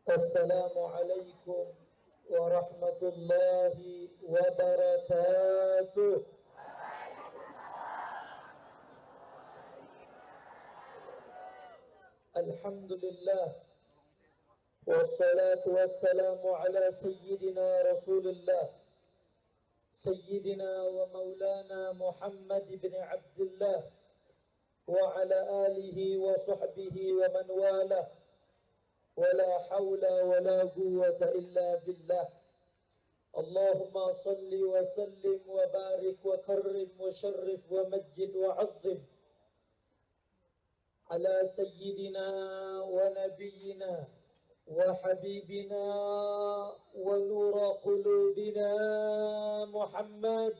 السلام عليكم ورحمة الله وبركاته. الحمد لله والصلاة والسلام على سيدنا رسول الله سيدنا ومولانا محمد بن عبد الله وعلى آله وصحبه ومن والاه ولا حول ولا قوة إلا بالله. اللهم صل وسلم وبارك وكرم وشرف ومجد وعظم على سيدنا ونبينا وحبيبنا ونور قلوبنا محمد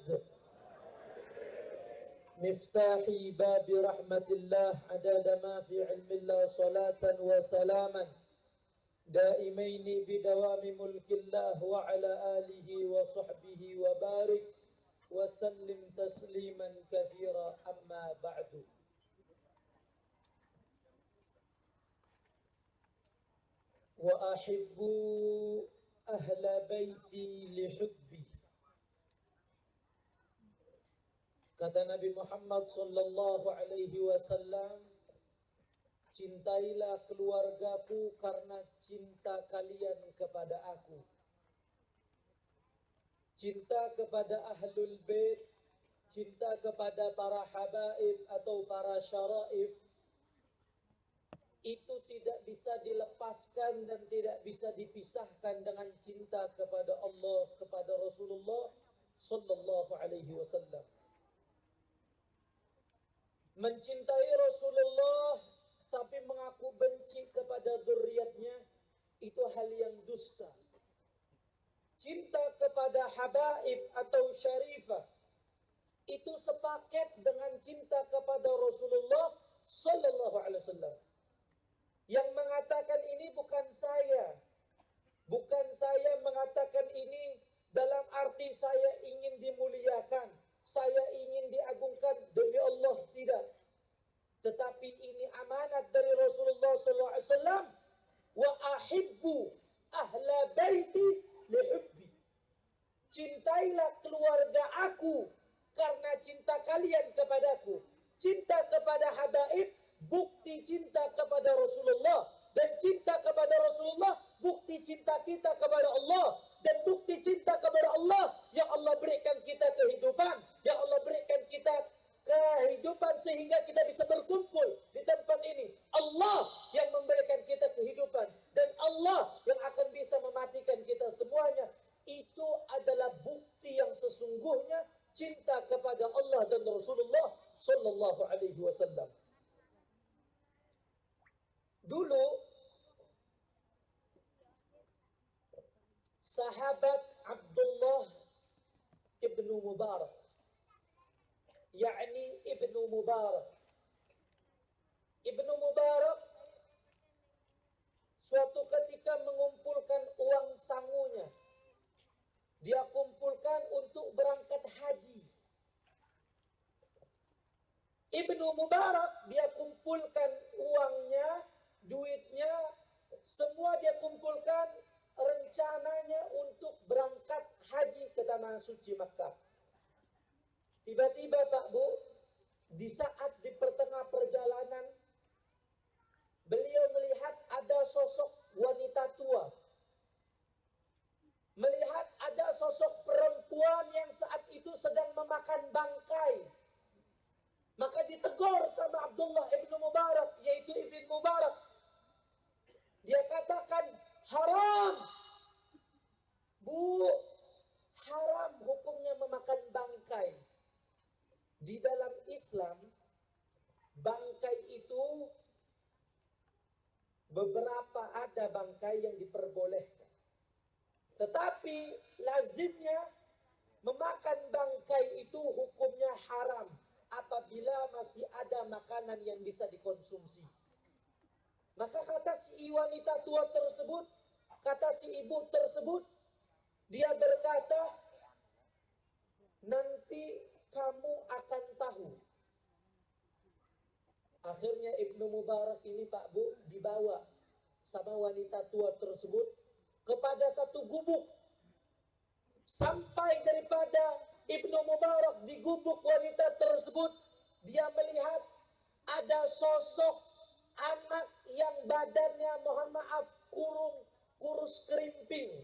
مفتاح باب رحمة الله عدد ما في علم الله صلاة وسلاما دائمين بدوام ملك الله وعلى آله وصحبه وبارك وسلم تسليما كثيرا. أما بعد، وأحب أهل بيتي لحبي. Kata Nabi Muhammad sallallahu alaihi wasallam, cintailah keluargaku karena cinta kalian kepada aku. Cinta kepada ahlul bait, cinta kepada para habaib atau para syaraif, itu tidak bisa dilepaskan dan tidak bisa dipisahkan dengan cinta kepada Allah, kepada Rasulullah sallallahu alaihi wasallam. Mencintai Rasulullah tapi mengaku benci kepada zuriatnya, itu hal yang dusta. Cinta kepada habaib atau syarifah itu sepaket dengan cinta kepada Rasulullah sallallahu alaihi wasallam. Yang mengatakan ini bukan saya. Bukan saya mengatakan ini dalam arti saya ingin dimuliakan, saya ingin diagungkan, demi Allah tidak. Tetapi ini amanat dari Rasulullah SAW. Wa ahibbu ahla baiti lihubbi. Cintailah keluarga aku karena cinta kalian kepadaku. Cinta kepada habaib bukti cinta kepada Rasulullah, dan cinta kepada Rasulullah bukti cinta kita kepada Allah, dan bukti cinta kepada Allah yang Allah berikan kita kehidupan, yang Allah berikan kita kehidupan sehingga kita bisa berkumpul di tempat ini. Allah yang memberikan kita kehidupan dan Allah yang akan bisa mematikan kita semuanya. Itu adalah bukti yang sesungguhnya cinta kepada Allah dan Rasulullah sallallahu alaihi wasallam. Dulu sahabat Abdullah ibnu Mubarak, yakni Ibnu Mubarak. Ibnu Mubarak suatu ketika mengumpulkan uang sangunya. Dia kumpulkan untuk berangkat haji. Ibnu Mubarak dia kumpulkan uangnya, duitnya, semua dia kumpulkan rencananya untuk berangkat haji ke tanah suci Makkah. Tiba-tiba Pak Bu, di saat di pertengah perjalanan, beliau melihat ada sosok wanita tua. Melihat ada sosok perempuan yang saat itu sedang memakan bangkai. Maka ditegur sama Abdullah ibnu Mubarak, yaitu Ibn Mubarak. Dia katakan, haram. Bu, haram hukumnya memakan bangkai. Di dalam Islam, bangkai itu beberapa ada bangkai yang diperbolehkan. Tetapi lazimnya memakan bangkai itu hukumnya haram apabila masih ada makanan yang bisa dikonsumsi. Maka kata si wanita tua tersebut, kata si ibu tersebut, dia berkata, nanti kamu akan tahu. Akhirnya Ibnu Mubarak ini Pak Bu dibawa sama wanita tua tersebut kepada satu gubuk. Sampai daripada Ibnu Mubarak di gubuk wanita tersebut, dia melihat ada sosok anak yang badannya, mohon maaf, kurus kerimping.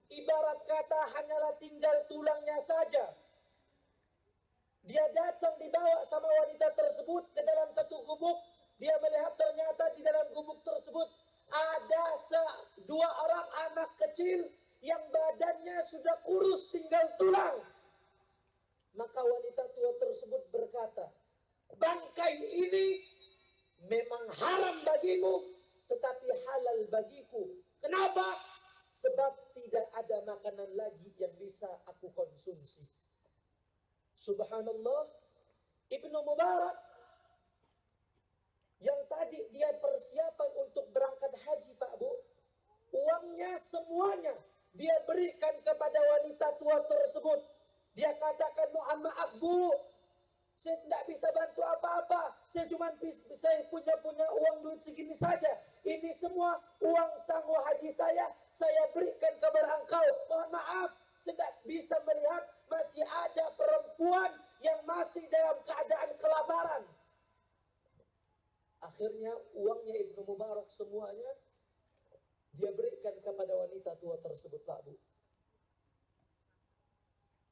Ibarat kata hanyalah tinggal tulangnya saja. Dia datang dibawa sama wanita tersebut ke dalam satu gubuk. Dia melihat ternyata di dalam gubuk tersebut ada dua orang anak kecil yang badannya sudah kurus tinggal tulang. Maka wanita tua tersebut berkata, bangkai ini memang haram bagimu, tetapi halal bagiku. Kenapa? Sebab tidak ada makanan lagi yang bisa aku konsumsi. Subhanallah, Ibnu Mubarak yang tadi dia persiapan untuk berangkat haji, Pak Bu, uangnya semuanya dia berikan kepada wanita tua tersebut. Dia katakan, mohon maaf Bu, saya tidak bisa bantu apa-apa. Saya punya uang duit segini saja. Ini semua uang sanggup haji saya berikan kepada engkau. Mohon maaf, saya tidak bisa melihat masih ada perempuan yang masih dalam keadaan kelaparan. Akhirnya uangnya Ibnu Mubarak semuanya dia berikan kepada wanita tua tersebut, Pak Bu.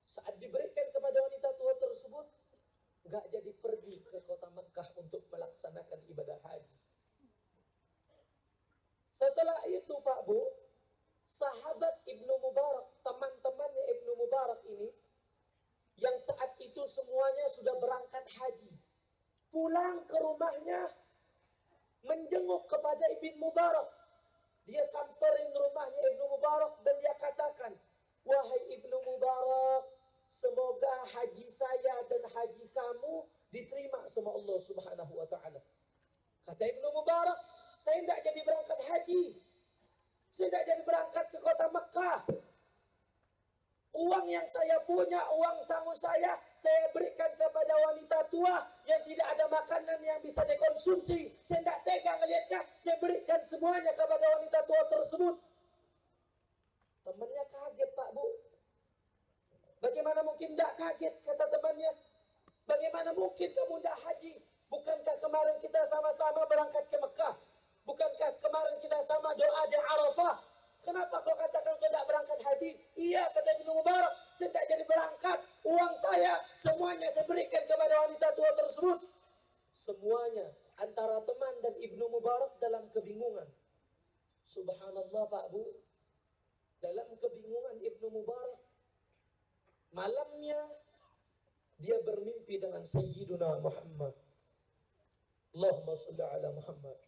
Saat diberikan kepada wanita tua tersebut, nggak jadi pergi ke kota Mekah untuk melaksanakan ibadah haji. Setelah itu, Pak Bu, sahabat Ibnu Mubarak, teman-temannya Ibnu Mubarak ini, yang saat itu semuanya sudah berangkat haji, pulang ke rumahnya menjenguk kepada Ibnu Mubarak. Dia samperin rumahnya Ibnu Mubarak dan dia katakan, wahai Ibnu Mubarak, semoga haji saya dan haji kamu diterima sama Allah Subhanahu wa ta'ala. Kata Ibnu Mubarak, saya tidak jadi berangkat haji. Saya tidak jadi berangkat ke kota Mekah. Uang yang saya punya, uang sangu saya berikan kepada wanita tua yang tidak ada makanan yang bisa dikonsumsi. Saya tidak tega melihatnya, saya berikan semuanya kepada wanita tua tersebut. Temannya kaget, Pak Bu. Bagaimana mungkin tidak kaget, kata temannya. Bagaimana mungkin kamu tidak haji? Bukankah kemarin kita sama-sama berangkat ke Mekah? Bukankah kemarin kita sama doa di Arafah? Kenapa kau katakan kau tidak berangkat haji? Iya, kata Ibnu Mubarak, saya tidak jadi berangkat. Uang saya semuanya saya berikan kepada wanita tua tersebut. Semuanya antara teman dan Ibnu Mubarak dalam kebingungan. Subhanallah, Pak Bu. Dalam kebingungan Ibnu Mubarak, malamnya dia bermimpi dengan Sayyiduna Muhammad. Allahumma salli ala Muhammad.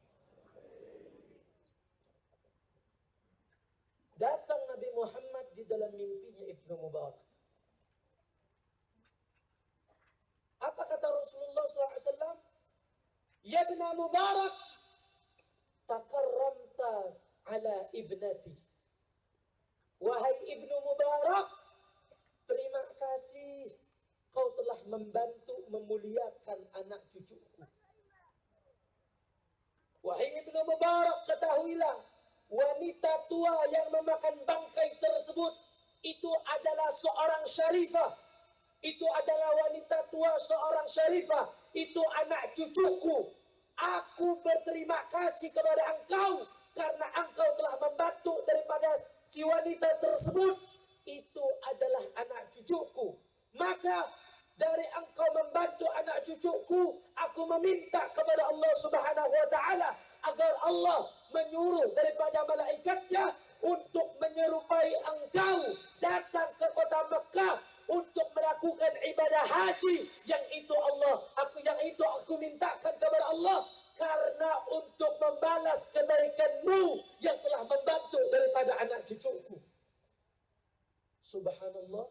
Datang Nabi Muhammad di dalam mimpinya Ibnu Mubarak. Apa kata Rasulullah SAW? Ya Ibnu Mubarak, takarramta ala ibnati. Wahai Ibnu Mubarak, terima kasih kau telah membantu memuliakan anak cucuku. Wahai Ibnu Mubarak, ketahuilah, wanita tua yang memakan bangkai tersebut itu adalah seorang syarifah. Itu adalah wanita tua seorang syarifah. Itu anak cucuku. Aku berterima kasih kepada engkau karena engkau telah membantu daripada si wanita tersebut. Itu adalah anak cucuku. Maka dari engkau membantu anak cucuku, aku meminta kepada Allah Subhanahu wa ta'ala agar Allah menyuruh daripada malaikatnya untuk menyerupai engkau datang ke kota Mekah untuk melakukan ibadah haji. Yang itu aku mintakan kepada Allah karena untuk membalas kebaikanmu yang telah membantu daripada anak cucuku. Subhanallah,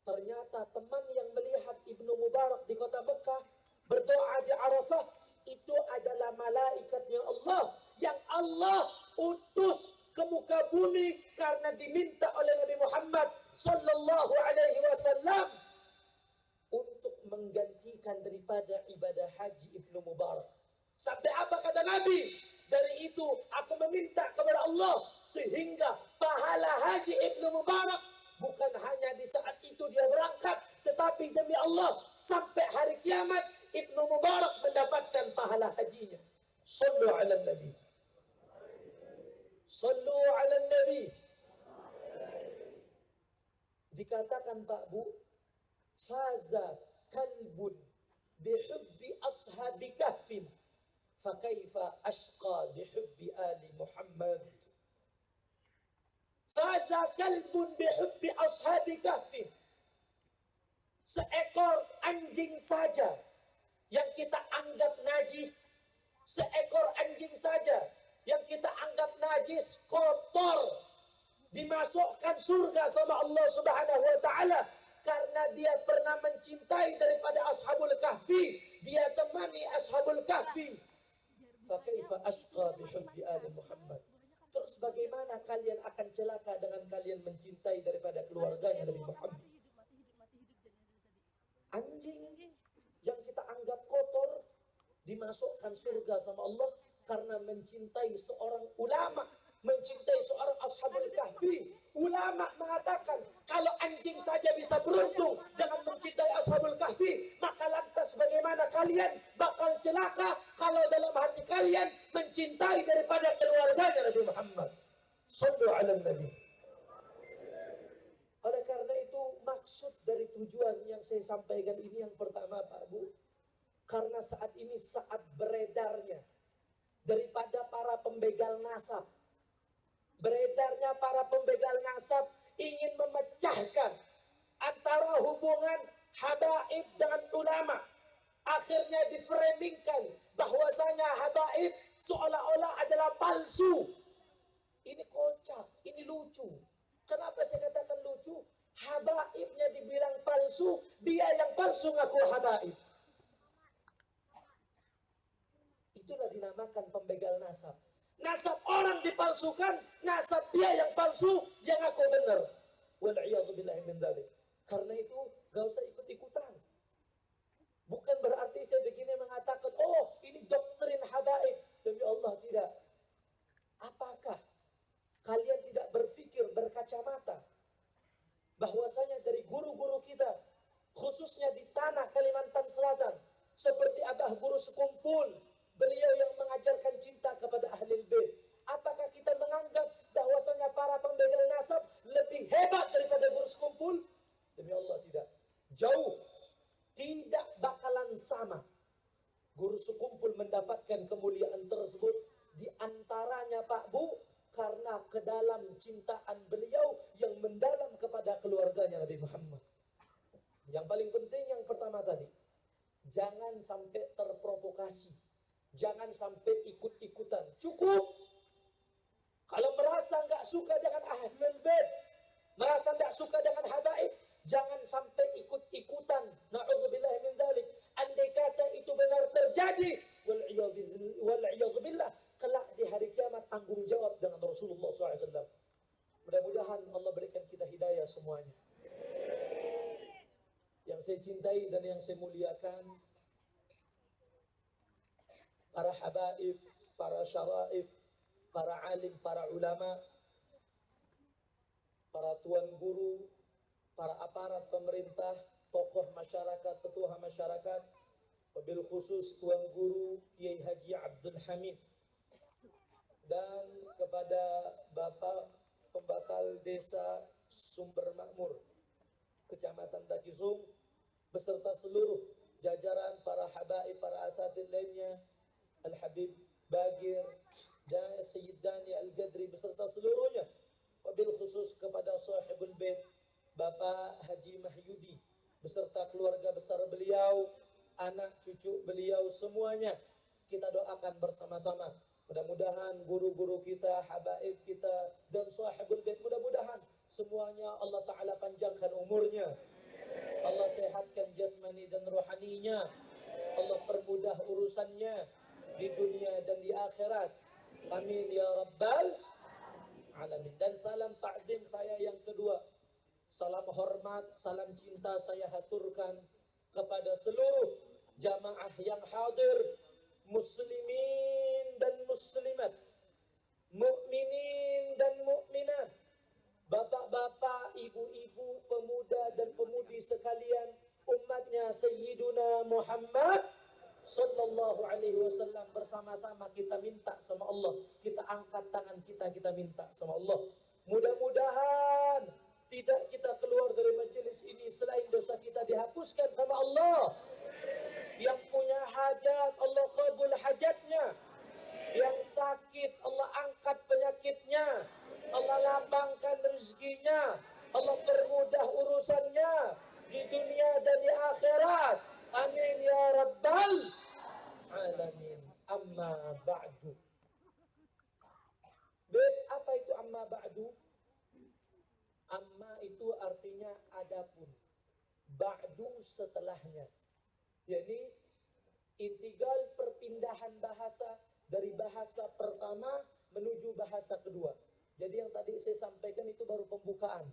ternyata teman yang melihat Ibnu Mubarak di kota Mekah berdoa di Arafah itu adalah malaikatnya Allah yang Allah utus ke muka bumi karena diminta oleh Nabi Muhammad sallallahu alaihi wasallam untuk menggantikan daripada ibadah haji Ibnu Mubarak. Sampai apa kata Nabi? Dari itu aku meminta kepada Allah sehingga pahala haji Ibnu Mubarak bukan hanya di saat itu dia berangkat, tetapi demi Allah sampai hari kiamat Ibnu Mubarak mendapatkan pahala hajinya. Sallu ala Nabi. Sallu ala Nabi. Dikatakan Pak Bu, faza kalbun bihubbi ashabi kahfin fakaifa ashqa bihubbi ali Muhammad. Faza kalbun bihubbi ashabi kahfin. Seekor anjing saja yang kita anggap najis, seekor anjing saja yang kita anggap najis, kotor, dimasukkan surga sama Allah Subhanahu wa taala karena dia pernah mencintai daripada Ashabul Kahfi, dia temani Ashabul Kahfi. Fa kaifa ashqa bihubbi ali Muhammad. Terus bagaimana kalian akan celaka dengan kalian mencintai daripada keluarganya Nabi Muhammad? Anjing yang kita anggap kotor dimasukkan surga sama Allah karena mencintai seorang ulama, mencintai seorang Ashabul Kahfi. Ulama mengatakan kalau anjing saja bisa beruntung dengan mencintai Ashabul Kahfi, maka lantas bagaimana kalian bakal celaka kalau dalam hati kalian mencintai daripada keluarganya Nabi Muhammad. Sallu ala Nabi. Oleh karena itu maksud dari tujuan yang saya sampaikan ini yang pertama Pak Bu, karena saat ini saat beredarnya daripada para pembegal nasab, beredarnya para pembegal nasab ingin memecahkan antara hubungan habaib dengan ulama. Akhirnya diframingkan bahwasanya habaib seolah-olah adalah palsu. Ini kocak, ini lucu. Kenapa saya katakan lucu? Habaibnya dibilang palsu, dia yang palsu ngaku habaib. Itulah dinamakan pembegal nasab. Nasab orang dipalsukan, nasab dia yang palsu, dia ngaku benar. Wal'iyadzubillahi min dzalik. Karena itu gak usah ikut-ikutan. Bukan berarti saya begini mengatakan, oh ini doktrin habaib. Demi Allah tidak. Apakah kalian tidak berpikir berkacamata bahwasanya dari guru-guru kita, khususnya di tanah Kalimantan Selatan, seperti Abah Guru Sekumpul, beliau yang mengajarkan cinta kepada Ahlul Bait. Apakah kita menganggap bahwasanya para pembegal nasab lebih hebat daripada Guru Sekumpul? Demi Allah tidak. Jauh. Tidak bakalan sama. Guru Sekumpul mendapatkan kemuliaan tersebut di antaranya Pak Bu, karena kedalam cintaan beliau yang mendalam kepada keluarganya Nabi Muhammad. Yang paling penting yang pertama tadi, jangan sampai terprovokasi. Jangan sampai ikut-ikutan. Cukup. Kalau merasa nggak suka dengan Ahlul Bait, merasa nggak suka dengan habaib, jangan sampai ikut-ikutan. Na'udzubillah min dzalik. Andai kata itu benar terjadi, wal'iyadzubillah, kelak di hari kiamat tanggung jawab dengan Rasulullah SAW. Mudah-mudahan Allah berikan kita hidayah semuanya. Yang saya cintai dan yang saya muliakan, para habaib, para syaraif, para alim, para ulama, para tuan guru, para aparat pemerintah, tokoh masyarakat, ketua masyarakat, wabil khusus tuan guru Kiai Haji Abdul Hamid, dan kepada Bapak Pembakal Desa Sumber Makmur, Kecamatan Takisung, beserta seluruh jajaran para habaib, para asatid lainnya, Al-Habib Bagir dan Sayyid Dani Al-Gadri beserta seluruhnya. Wabil khusus kepada Sahibul Bait Bapak Haji Mahyudi beserta keluarga besar beliau, anak cucu beliau semuanya. Kita doakan bersama-sama. Mudah-mudahan guru-guru kita, habaib kita dan Sahibul Bait, mudah-mudahan semuanya Allah Ta'ala panjangkan umurnya, Allah sehatkan jasmani dan rohaninya, Allah permudah urusannya di dunia dan di akhirat. Amin ya Rabbal Alamin. Dan salam ta'zim saya yang kedua, salam hormat, salam cinta saya haturkan kepada seluruh jamaah yang hadir, muslimin dan muslimat, mukminin dan mukminat, bapak-bapak, ibu-ibu, pemuda dan pemudi sekalian, umatnya Sayyiduna Muhammad Sallallahu Alaihi Wasallam, bersama-sama kita minta sama Allah, kita angkat tangan kita minta sama Allah. Mudah-mudahan tidak kita keluar dari majelis ini selain dosa kita dihapuskan sama Allah. Yang punya hajat, Allah kabul hajatnya. Yang sakit, Allah angkat penyakitnya. Allah lapangkan rezekinya. Allah permudah urusannya di dunia dan di akhirat. Amin ya rabbal alamin. Amma ba'du. Beb, apa itu amma ba'du? Amma itu artinya adapun. Ba'du setelahnya. Jadi intigal perpindahan bahasa dari bahasa pertama menuju bahasa kedua. Jadi yang tadi saya sampaikan itu baru pembukaan.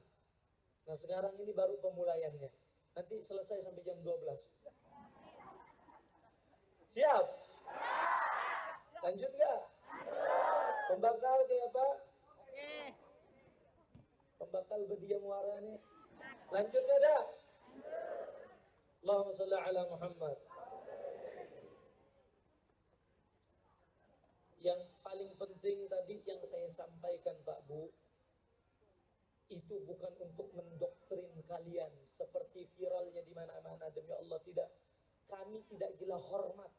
Nah sekarang ini baru pemulaiannya. Nanti selesai sampai jam 12. Siap? Lanjut nggak? Pembakal kayak apa? Pembakal berdiam waranya. Lanjut nggak dah? Allahumma salli ala Muhammad. Yang paling penting tadi yang saya sampaikan Pak Bu, itu bukan untuk mendoktrin kalian seperti viralnya di mana-mana, demi Allah tidak. Kami tidak gila hormat,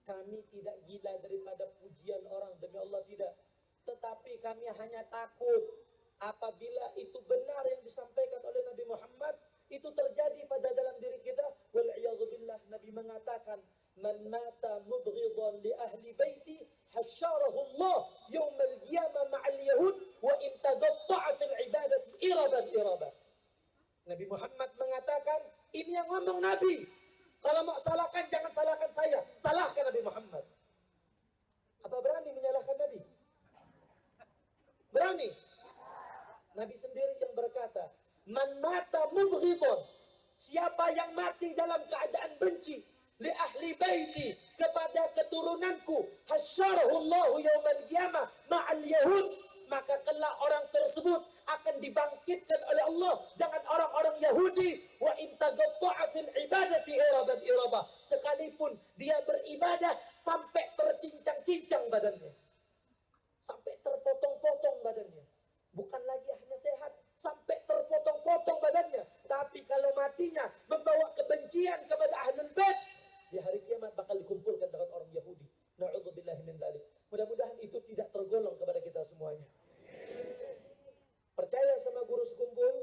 kami tidak gila daripada pujian orang, demi Allah tidak. Tetapi kami hanya takut apabila itu benar yang disampaikan oleh Nabi Muhammad, itu terjadi pada dalam diri kita. Wal'iyadzubillah, Nabi mengatakan, man mata mubghidan li ahli baiti hasyarahu Allah yawmal qiyamah ma'al yahud wa in taqatta'a fil ibadati iraban iraban. Nabi Muhammad mengatakan, ini yang ngomong Nabi. Kalau mau salahkan jangan salahkan saya, salahkan Nabi Muhammad. Apa berani menyalahkan Nabi? Berani? Nabi sendiri yang berkata, man mata mubghidan, siapa yang mati dalam keadaan benci li ahli baiti, kepada keturunanku, hasyarahullahu yaumal qiyamah ma'al yahud, maka kelak orang tersebut akan dibangkitkan oleh Allah dengan orang-orang Yahudi. Wa in taqatta'a fil ibadati iraban iraba, sekalipun dia beribadah sampai tercincang-cincang badannya, sampai terpotong-potong badannya. Bukan lagi hanya sehat, sampai terpotong-potong badannya. Tapi kalau matinya membawa kebencian kepada ahlul bait, di hari kiamat bakal dikumpulkan dengan orang Yahudi. Na'udzubillahi min dzalik. Mudah-mudahan itu tidak tergolong kepada kita semuanya. Percaya sama guru sekumpul?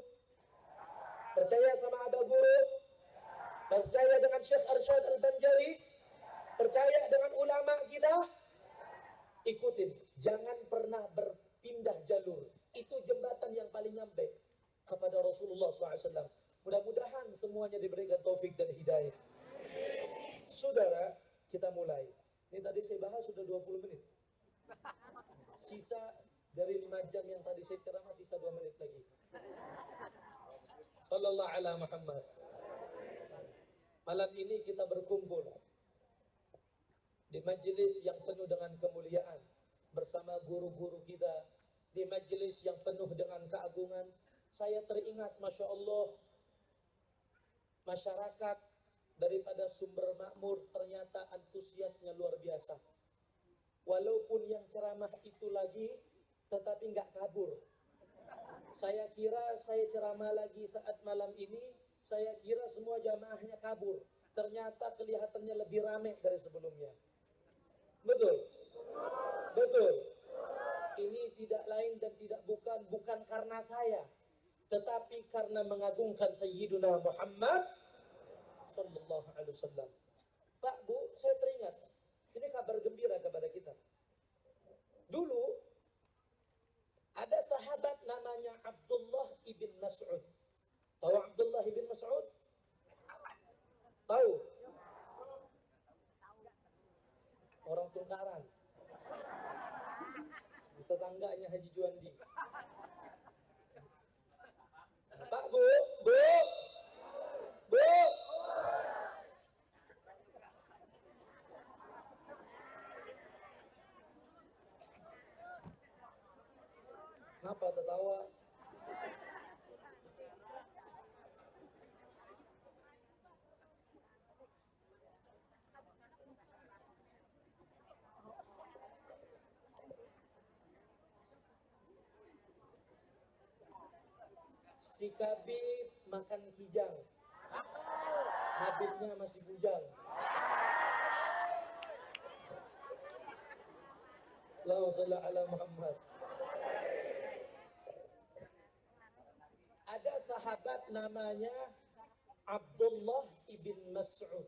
Percaya sama abah guru? Percaya dengan Syekh Arsyad Al-Banjari? Percaya dengan ulama kita? Ikutin, jangan pernah berpindah jalur. Itu jembatan yang paling nyampe kepada Rasulullah SAW. Mudah-mudahan semuanya diberikan taufik dan hidayah. Saudara, kita mulai. Ini tadi saya bahas sudah 20 menit. Sisa dari 5 jam yang tadi saya ceramah, sisa 2 menit lagi. Sallallahu ala Muhammad. Malam ini kita berkumpul di majelis yang penuh dengan kemuliaan bersama guru-guru kita, di majelis yang penuh dengan keagungan. Saya teringat, Masya Allah, masyarakat daripada Sumber Makmur ternyata antusiasnya luar biasa. Walaupun yang ceramah itu lagi, tetapi nggak kabur. Saya kira saya ceramah lagi saat malam ini, saya kira semua jamaahnya kabur. Ternyata kelihatannya lebih ramai dari sebelumnya. Betul? Betul. Ini tidak lain dan tidak bukan karena saya, tetapi karena mengagungkan Sayyiduna Muhammad Sallallahu Alaihi Wasallam. Pak, Bu, saya teringat, ini kabar gembira kepada kita. Dulu ada sahabat namanya Abdullah ibn Mas'ud. Tahu Abdullah ibn Mas'ud? Tahu? Orang Tungkaran. Tetangganya Haji Juandi. Pak, Bu, Bu, Bu. Kenapa tertawa? Si Kabib makan kijang, Habibnya masih bujang. Allahumma shalli ala Muhammad. Ada sahabat namanya Abdullah ibn Mas'ud.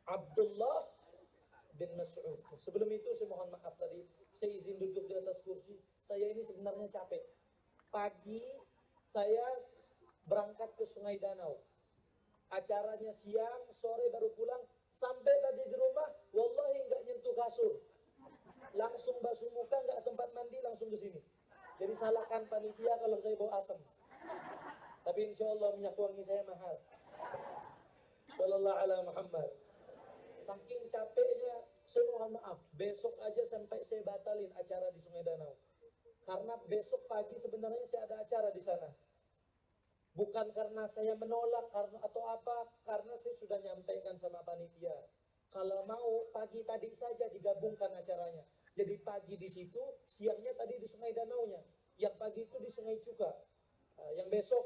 Abdullah bin Mas'ud. Sebelum itu saya mohon maaf tadi, saya izin duduk di atas kursi. Saya ini sebenarnya capek. Pagi saya berangkat ke Sungai Danau. Acaranya siang, sore baru pulang. Sampai tadi di rumah, wallahi nggak nyentuh kasur. Langsung basuh muka, nggak sempat mandi, langsung ke sini. Jadi salahkan panitia kalau saya bawa asam. Tapi insya Allah minyak wangi saya mahal. Sallallahu ala Muhammad. Saking capeknya, saya mohon maaf. Besok aja sampai saya batalin acara di Sungai Danau. Karena besok pagi sebenarnya saya ada acara di sana. Bukan karena saya menolak karena atau apa, karena saya sudah nyampaikan sama panitia. Kalau mau pagi tadi saja digabungkan acaranya. Jadi pagi di situ, siangnya tadi di Sungai Danaunya. Yang pagi itu di Sungai Cuka. Yang besok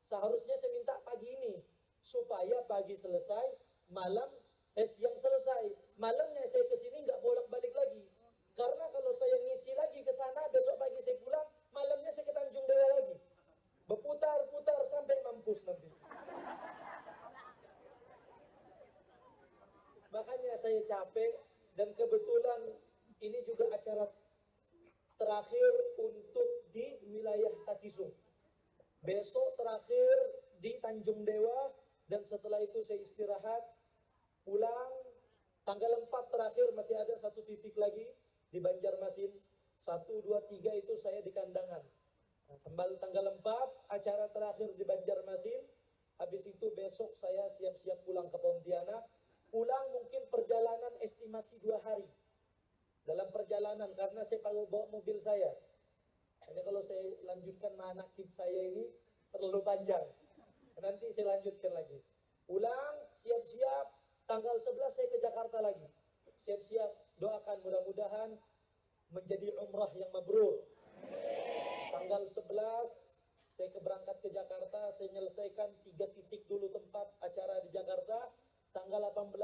seharusnya saya minta pagi ini supaya pagi selesai, malam siang selesai. Malamnya saya ke sini nggak bolak-balik lagi. Karena kalau saya ngisi lagi ke sana, besok pagi saya pulang, malamnya saya ke Tanjung Dewa lagi. Berputar-putar sampai mampus nanti. Makanya saya capek dan kebetulan ini juga acara terakhir untuk di wilayah Takisung. Besok terakhir di Tanjung Dewa dan setelah itu saya istirahat, pulang. Tanggal 4 terakhir masih ada satu titik lagi di Banjarmasin. 1, 2, 3 itu saya di Kandangan. Nah, tanggal 4 acara terakhir di Banjarmasin. Habis itu besok saya siap-siap pulang ke Pontianak. Pulang mungkin perjalanan estimasi 2 hari. Dalam perjalanan karena saya bawa mobil saya. Ini kalau saya lanjutkan manakib saya ini terlalu panjang. Nanti saya lanjutkan lagi. Pulang, siap-siap. Tanggal 11 saya ke Jakarta lagi. Siap-siap, doakan mudah-mudahan menjadi umrah yang mabrur. Tanggal 11 saya berangkat ke Jakarta, saya menyelesaikan 3 titik dulu tempat acara di Jakarta. Tanggal 18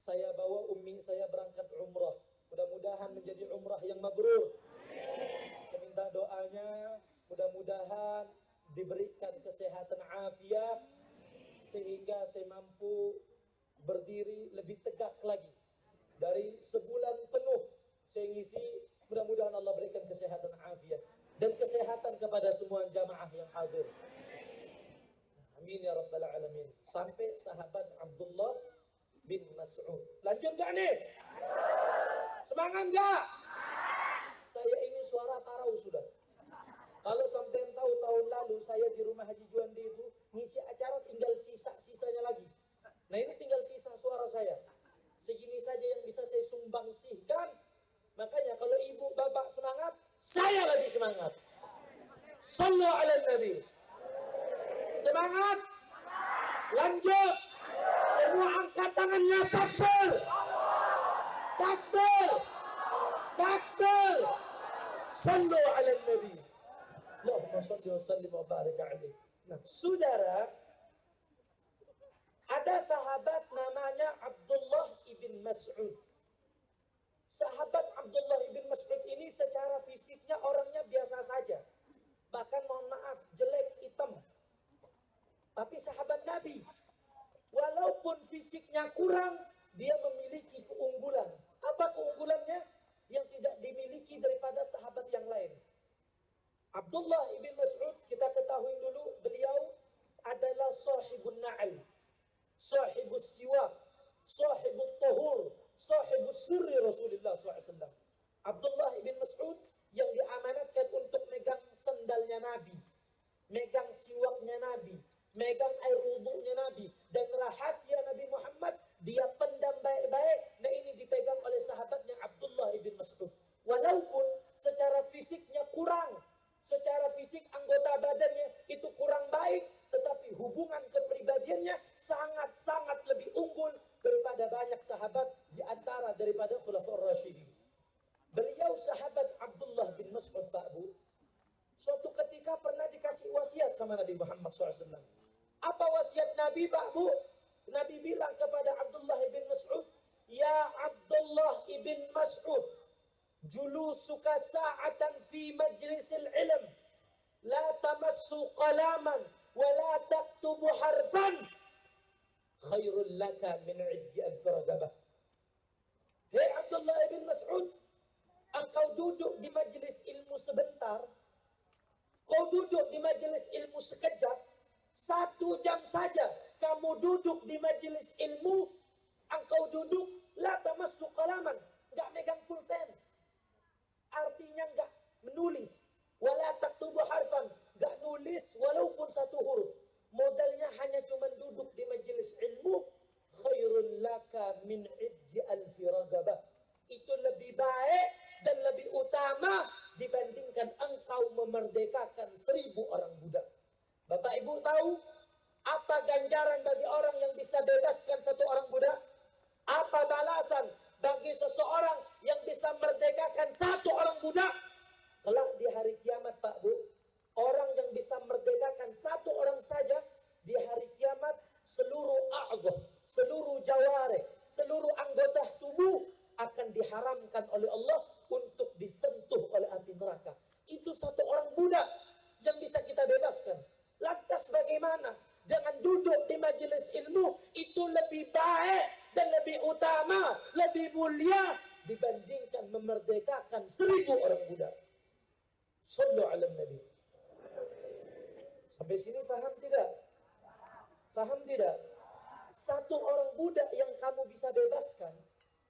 saya bawa ummi saya berangkat umrah. Mudah-mudahan menjadi umrah yang mabrur. Saya minta doanya, mudah-mudahan diberikan kesehatan afiat sehingga saya mampu berdiri lebih tegak lagi. Dari sebulan penuh saya ngisi, mudah-mudahan Allah berikan kesehatan afiat dan kesehatan kepada semua jamaah yang hadir. Amin ya rabbal alamin. Sampai sahabat Abdullah bin Mas'ud. Lanjut gak nih? Semangat gak? Saya ini suara tarau sudah. Kalau sampai tahu tahun lalu saya di rumah Haji Juandi itu ngisi acara tinggal sisa-sisanya lagi. Nah ini tinggal sisa suara saya. Segini saja yang bisa saya sumbangsihkan. Makanya kalau ibu bapak semangat, saya lebih semangat. Sallu ala Nabi. Semangat. Lanjut. Semua angkat tangannya, takbir. Takbir. Takbir. Sallu ala Nabi. Allahumma salli wa sallim wa barik alaihi. Nah, saudara, ada sahabat namanya Abdullah ibn Mas'ud. Sahabat Abdullah ibn Mas'ud ini secara fisiknya orangnya biasa saja. Bahkan mohon maaf, jelek, hitam. Tapi sahabat Nabi, walaupun fisiknya kurang, dia memiliki keunggulan. Apa keunggulannya? Yang tidak dimiliki daripada sahabat yang lain. Abdullah ibn Mas'ud, kita ketahui dulu, beliau adalah sahibun na'al, sahibus siwak, sahibut tahur, sahibus sirri Rasulullah SAW. Abdullah ibn Mas'ud yang diamanatkan untuk megang sendalnya Nabi, megang siwaknya Nabi, megang air wudunya Nabi, dan rahasia Nabi Muhammad dia pendam baik-baik. Nah ini dipegang oleh sahabatnya Abdullah ibn Mas'ud. Walaupun secara fisiknya kurang, sangat lebih unggul daripada banyak sahabat di antara daripada Khulafaur Rasyidin. Beliau sahabat Abdullah bin Mas'ud, Pak Bu. Suatu ketika pernah dikasih wasiat sama Nabi Muhammad SAW. Apa wasiat Nabi, Pak Bu? Nabi bilang kepada Abdullah bin Mas'ud, "Ya Abdullah ibn Mas'ud, julusuka sa'atan fi majlisil ilm, la tamassu qalaman, wa la taktubu harfan, khairul laka min 'iddi al-firagabah." Hei Abdullah bin Mas'ud, engkau duduk di majelis ilmu sebentar, kau duduk di majelis ilmu sekejap, 1 jam saja kamu duduk di majelis ilmu, engkau duduk, la tamassu qalaman, enggak megang pulpen, artinya enggak menulis, wala taktubu harfan, enggak nulis walaupun 1 huruf, modalnya hanya cuma duduk di majelis ilmu, khairul laka min 'iddi al-firagabah, itu lebih baik dan lebih utama dibandingkan engkau memerdekakan 1000 orang budak. Bapak Ibu tahu apa ganjaran bagi orang yang bisa bebaskan 1 orang budak? Apa balasan bagi seseorang yang bisa merdekakan 1 orang budak? Kelak di hari kiamat, Pak Bu, orang yang bisa merdekakan 1 orang saja di hari kiamat, seluruh a'dhah, seluruh jawarih, seluruh anggota tubuh akan diharamkan oleh Allah untuk disentuh oleh api neraka. Itu 1 orang budak yang bisa kita bebaskan. Lantas bagaimana dengan duduk di majelis ilmu? Itu lebih baik dan lebih utama, lebih mulia dibandingkan memerdekakan 1000 orang budak. Sallu ala Nabi. Sampai sini faham tidak? Faham tidak? 1 orang budak yang kamu bisa bebaskan,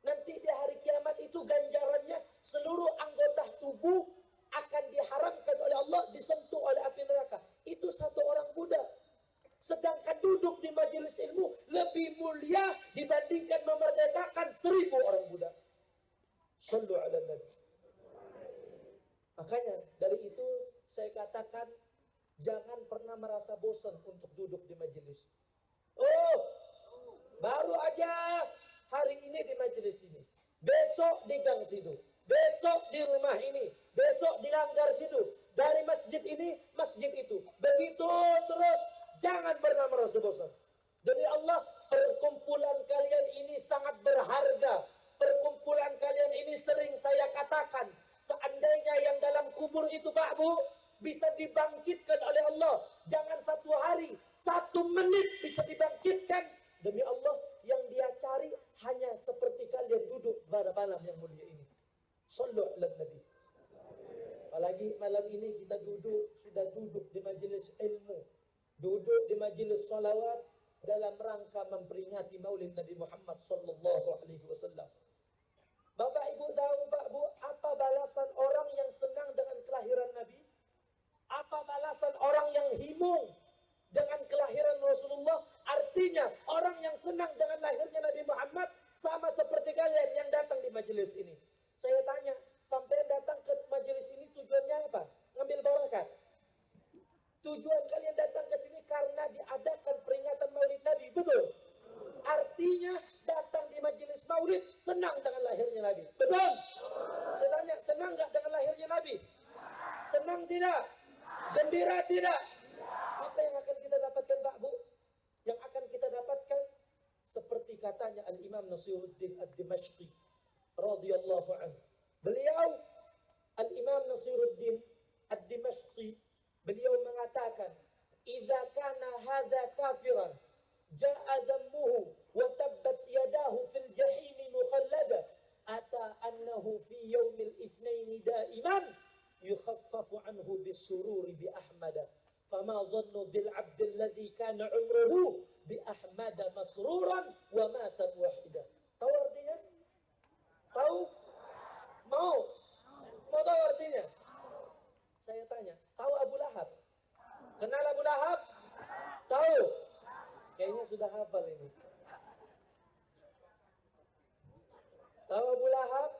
nanti di hari kiamat itu ganjarannya seluruh anggota tubuh akan diharamkan oleh Allah disentuh oleh api neraka. Itu 1 orang budak. Sedangkan duduk di majelis ilmu lebih mulia dibandingkan memerdekakan 1000 orang budak. Sallu ala Nabi. Makanya dari itu saya katakan jangan pernah merasa bosan untuk duduk di majelis. Oh, baru aja hari ini di majelis ini, besok di gang situ, besok di rumah ini, besok di langgar situ, dari masjid ini, masjid itu. Begitu terus, jangan pernah merasa bosan. Demi Allah, perkumpulan kalian ini sangat berharga. Perkumpulan kalian ini sering saya katakan, seandainya yang dalam kubur itu, Pak Bu, bisa dibangkitkan oleh Allah, jangan 1 hari, 1 menit bisa dibangkitkan. Demi Allah, yang dia cari hanya seperti kalian duduk pada malam yang mulia ini. Sallu ala Nabi. Apalagi malam ini kita sudah duduk di majelis ilmu, duduk di majelis salawat dalam rangka memperingati Maulid Nabi Muhammad sallallahu alaihi wasallam. Bapak Ibu tahu, Pak Bu, apa balasan orang yang senang dengan kelahiran Nabi? Apa balasan orang yang himung dengan kelahiran Rasulullah? Artinya orang yang senang dengan lahirnya Nabi Muhammad sama seperti kalian yang datang di majelis ini. Saya tanya, sampai datang ke majelis ini tujuannya apa? Ngambil barakat. Tujuan kalian datang ke sini karena diadakan peringatan Maulid Nabi, betul? Artinya datang di majelis Maulid senang dengan lahirnya Nabi, betul? Saya tanya, senang nggak dengan lahirnya Nabi? Senang tidak? Gembira tidak? Apa yang akan kita dapatkan, Pak Bu? Yang akan kita dapatkan seperti katanya Al-Imam Nasiruddin Ad-Dimashqi radhiyallahu anhu. Beliau Al-Imam Nasiruddin Ad-Dimashqi, beliau mengatakan, "Idza kana hadza kafiran jaa dhammuhu wa tabbat yadahu fil jahim mukhallada ata annahu fi yaumil isnain daiman yukhaffafu anhu bisururi bi ahmada fama dhannu bil abd alladhi kana umruhu bi ahmada masruran wa mata wahida." Tahu artinya? Tahu? Mau tahu artinya? Saya tanya, tahu Abu Lahab? Kenal Abu Lahab? Tahu? Kayaknya sudah hafal ini. Tahu Abu Lahab?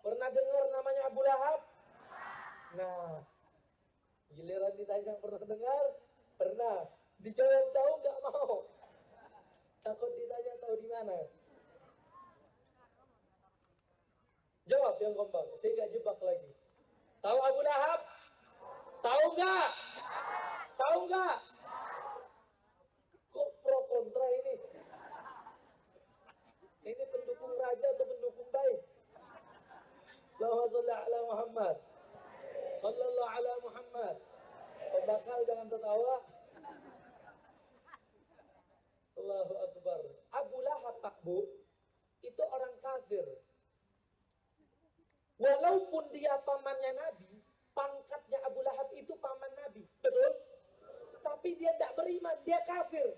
Pernah dengar namanya Abu Lahab? Nah, giliran ditanya pernah dengar? Pernah. Dijawab tahu nggak mau. Takut ditanya tahu di mana. Jawab yang kompak, saya nggak jebak lagi. Tahu Abu Lahab? Tahu nggak? Tahu nggak? Kok pro kontra ini? Ini pendukung raja atau pendukung baik? Allahumma sholli ala Muhammad. Sallallahu ala Muhammad. Pembakal jangan tertawa. Allahu Akbar. Abu Lahab, Pak Bu, itu orang kafir. Walaupun dia pamannya Nabi, pangkatnya Abu Lahab itu paman Nabi, betul? Tapi dia tidak beriman, dia kafir.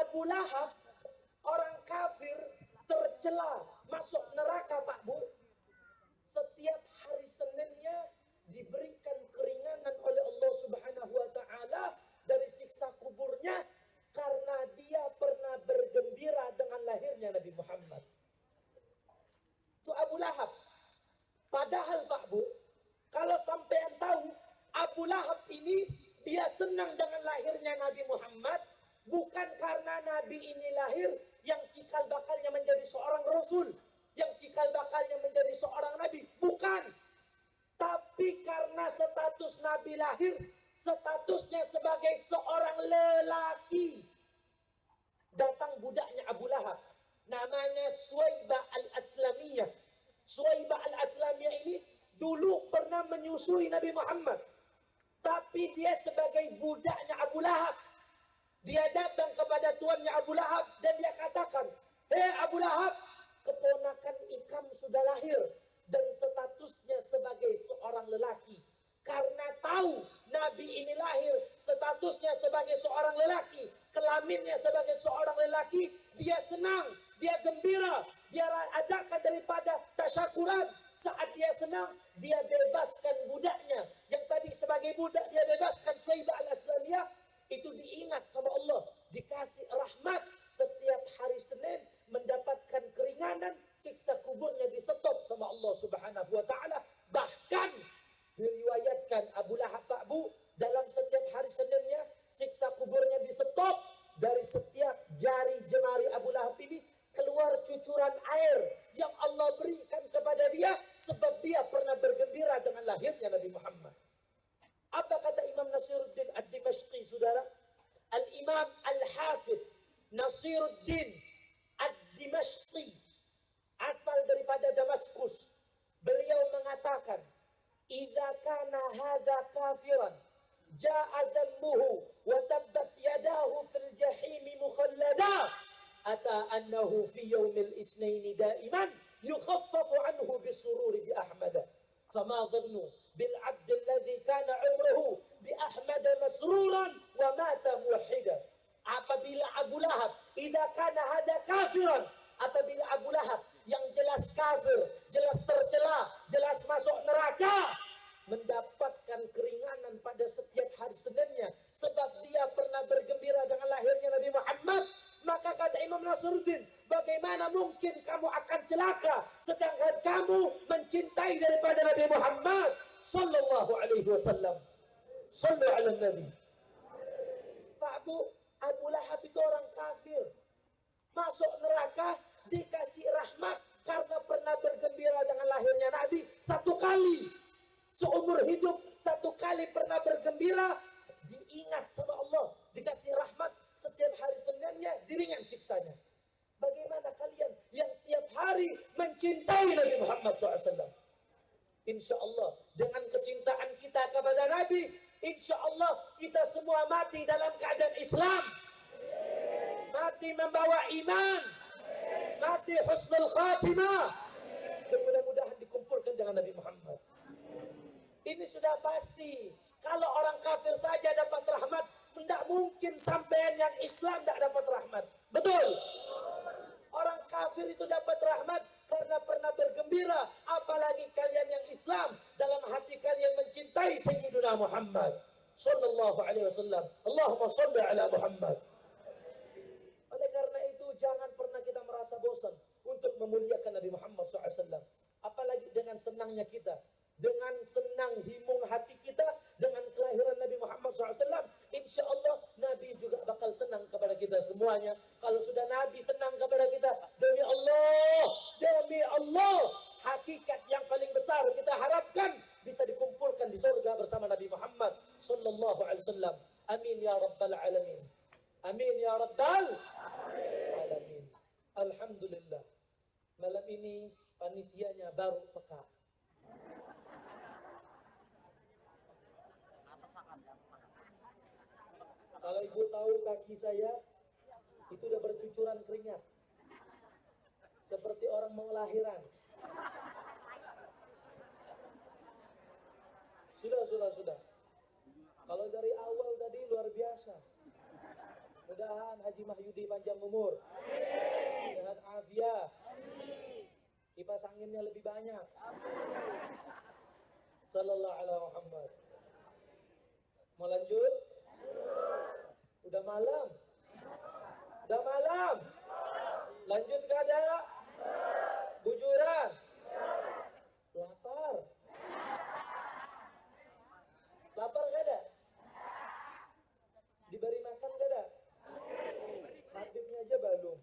Abu Lahab, orang kafir, tercela, masuk neraka, Pak Bu. Setiap hari Seninnya diberikan keringanan oleh Allah Subhanahu wa Ta'ala dari siksa kuburnya karena dia pernah bergembira dengan lahirnya Nabi Muhammad. Itu Abu Lahab. Padahal Pak Bu, kalau sampean tahu, Abu Lahab ini dia senang dengan lahirnya Nabi Muhammad bukan karena Nabi ini lahir yang cikal bakalnya menjadi seorang Rasul, yang cikal bakalnya menjadi seorang Nabi, bukan. Tapi karena status Nabi lahir, statusnya sebagai seorang lelaki. Datang budaknya Abu Lahab, namanya Suwaibah al-Aslamiyah. Suwaibah al-Aslamiyah ini dulu pernah menyusui Nabi Muhammad. Tapi dia sebagai budaknya Abu Lahab. Dia datang kepada tuannya Abu Lahab dan dia katakan, "Hei Abu Lahab, keponakan Ikam sudah lahir dan statusnya sebagai seorang lelaki." Karena tahu Nabi ini lahir statusnya sebagai seorang lelaki, kelaminnya sebagai seorang lelaki, dia senang, dia gembira, dia adakan daripada tasyakuran. Saat dia senang, dia bebaskan budaknya. Yang tadi sebagai budak dia bebaskan, Suwaibah al-Aslamiyah, itu diingat sama Allah, dikasih rahmat. Setiap hari Senin mendapatkan keringanan, siksa kuburnya disetop sama Allah Subhanahu wa Ta'ala. Bahkan diriwayatkan Abu Lahab, Pak Bu, dalam setiap hari Seninnya siksa kuburnya disetop. Dari setiap jari jemari Abu Lahab ini keluar cucuran air yang Allah berikan kepada dia sebab dia pernah bergembira dengan lahirnya Nabi Muhammad. Apa kata Imam Nasiruddin Ad-Dimashqi, saudara? Al-Imam Al-Hafidh Nasiruddin Ad-Dimashqi, asal daripada Damaskus. Beliau mengatakan, "Idza kana hadza kafiran, ja'a dammuhu wa tabbat yadahu fil jahim mukhallada, ata annahu fi yawmil isnaini daiman yukhaffafu anhu bisururi bi Ahmad. Fama dhannu bil 'abd alladhi kana 'umruhu bi Ahmad masruran wa mata muwahhida." Apabila Abu Lahab, idza kana hada kafiran, apabila Abu Lahab yang jelas kafir, jelas tercela, jelas masuk neraka, mendapatkan keringanan pada setiap hari Seninnya sebab dia pernah bergembira dengan lahirnya Nabi Muhammad, maka kata Imam Nasiruddin, bagaimana mungkin kamu akan celaka sedangkan kamu mencintai daripada Nabi Muhammad sallallahu alaihi wasallam. Sallu ala Nabi. Pak Bu, Abu Lahab itu orang kafir, masuk neraka, dikasih rahmat karena pernah bergembira dengan lahirnya Nabi satu kali. Seumur hidup satu kali pernah bergembira, diingat sama Allah, dikasih rahmat, setiap hari Seninnya diringan siksanya. Bagaimana kalian yang tiap hari mencintai Nabi Muhammad SAW? Insya Allah dengan kecintaan kita kepada Nabi, insya Allah kita semua mati dalam keadaan Islam, mati membawa iman, mati husnul khatimah, dan mudah-mudahan dikumpulkan dengan Nabi Muhammad. Ini sudah pasti. Kalau orang kafir saja dapat rahmat, tidak mungkin sampean yang Islam tidak dapat rahmat. Betul? Orang kafir itu dapat rahmat karena pernah bergembira. Apalagi kalian yang Islam, dalam hati kalian mencintai Sayyidina Muhammad sallallahu alaihi wasallam. Allahumma shalli ala Muhammad. Oleh karena itu jangan pernah kita merasa bosan untuk memuliakan Nabi Muhammad SAW. Apalagi dengan senangnya kita dengan senang himung hati kita dengan kelahiran Nabi Muhammad SAW, insya Allah Nabi juga bakal senang kepada kita semuanya. Kalau sudah Nabi senang kepada kita, demi Allah, hakikat yang paling besar kita harapkan bisa dikumpulkan di surga bersama Nabi Muhammad sallallahu alaihi wasallam. Amin ya rabbal alamin. Amin ya rabbal alamin. Alhamdulillah. Malam ini panitianya baru peka. Kalau ibu tahu kaki saya itu udah bercucuran keringat, seperti orang mau lahiran. Sudah. Kalau dari awal tadi luar biasa. Mudah-mudahan Haji Mahyudi panjang umur, sehat afiat, kipas anginnya lebih banyak. Sallallahu alaihi Muhammad. Mau lanjut? Udah malam. Lanjut gak ada? Bujuran? Lapar gak ada? Diberi makan gak ada? Habibnya aja belum.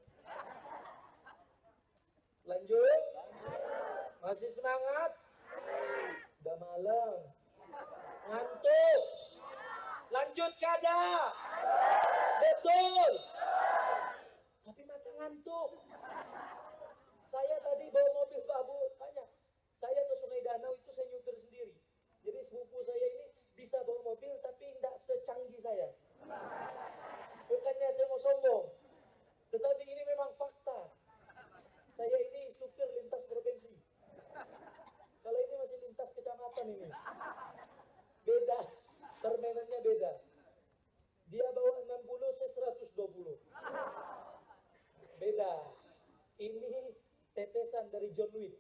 Lanjut? Masih semangat? Udah malam. Ngantuk? Lanjut gak ada? Betul. Tapi mata ngantuk. Saya tadi bawa mobil babu, tanya. Saya ke Sungai Danau itu saya nyupir sendiri. Jadi sepupu saya ini bisa bawa mobil tapi tidak secanggih saya. Bukannya saya mau sombong, tetapi ini memang fakta. Saya ini supir lintas provinsi. Kalau ini masih lintas kecamatan ini. Beda, permainannya beda. Dia bawa 60, saya 120. Beda. Ini tetesan dari John Wick.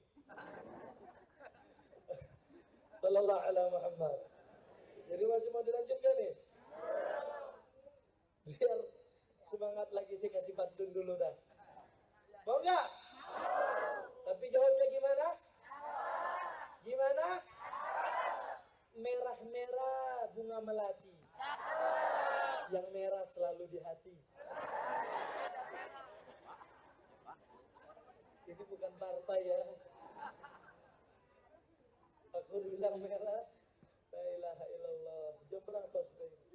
Sallallahu alaihi Muhammad. Jadi masih mau dilanjutkan nih? Biar semangat lagi, saya kasih pantun dulu dah. Mau nggak? Tapi jawabnya gimana? Gimana? Merah-merah bunga melati. Yang merah selalu di hati. Ini bukan partai ya. Aku bilang merah. La ilaha illallah. Jam berapa sudah ini?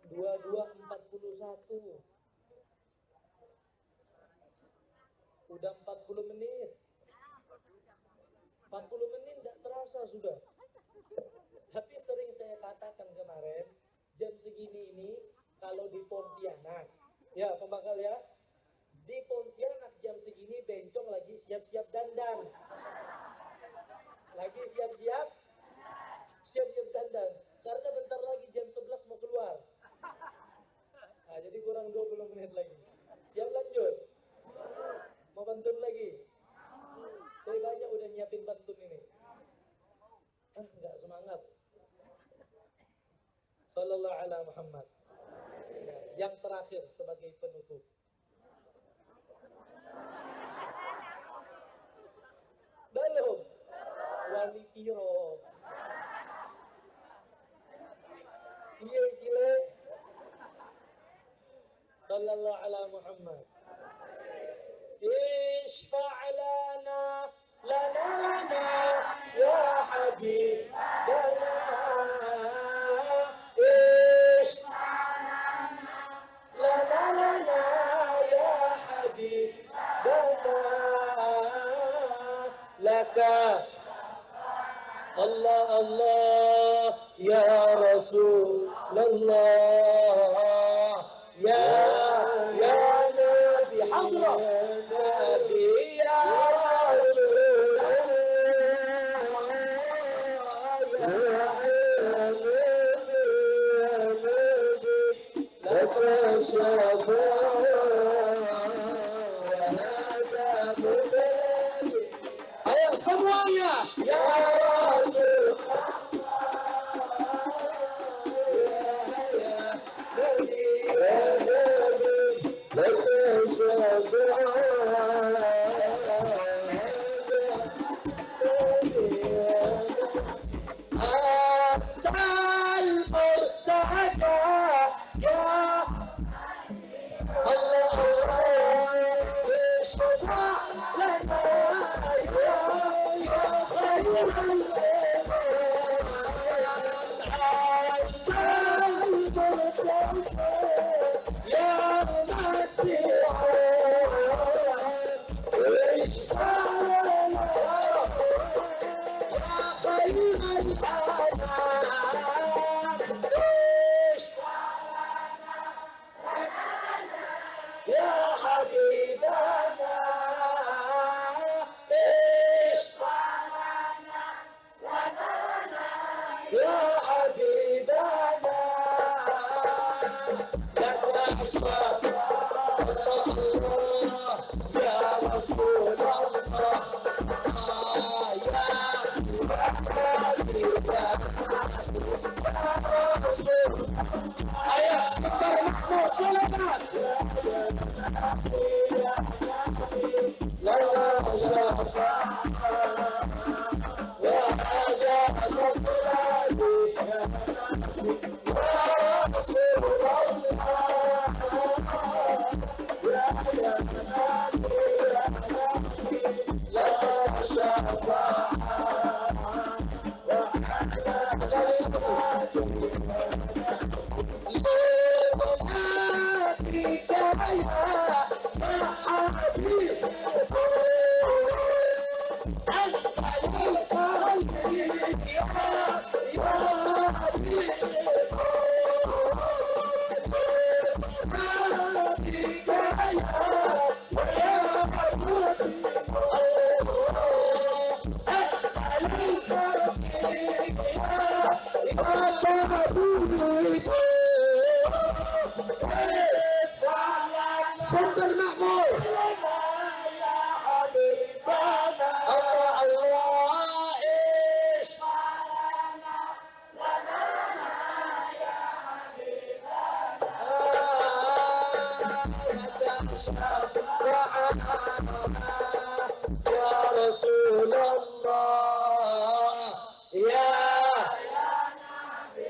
22.41. Udah 40 menit. 40 menit tidak terasa sudah. Tapi sering saya katakan kemarin, jam segini ini kalau di Pontianak, ya pembakal ya, di Pontianak jam segini bencong lagi siap-siap dandan. Lagi siap-siap dandan. Karena bentar lagi jam 11 mau keluar. Nah, jadi kurang 20 menit lagi. Siap lanjut? Mau pantun lagi? Saya banyak udah nyiapin pantun ini. Enggak semangat. Sallallahu alaihi Muhammad. Yang terakhir sebagai penutup. Belum. Wani piro. Iya gile. Sallallahu alaihi Muhammad. Ishfa' lana ya habibana. Ishfa' lana ya habibana. Laka Allah Allah ya Rasulullah ya Nabi Hadrah Nabi ya Rasulullah ya Nabi laka syafa'a. Ayo semuanya ya Rasulullah.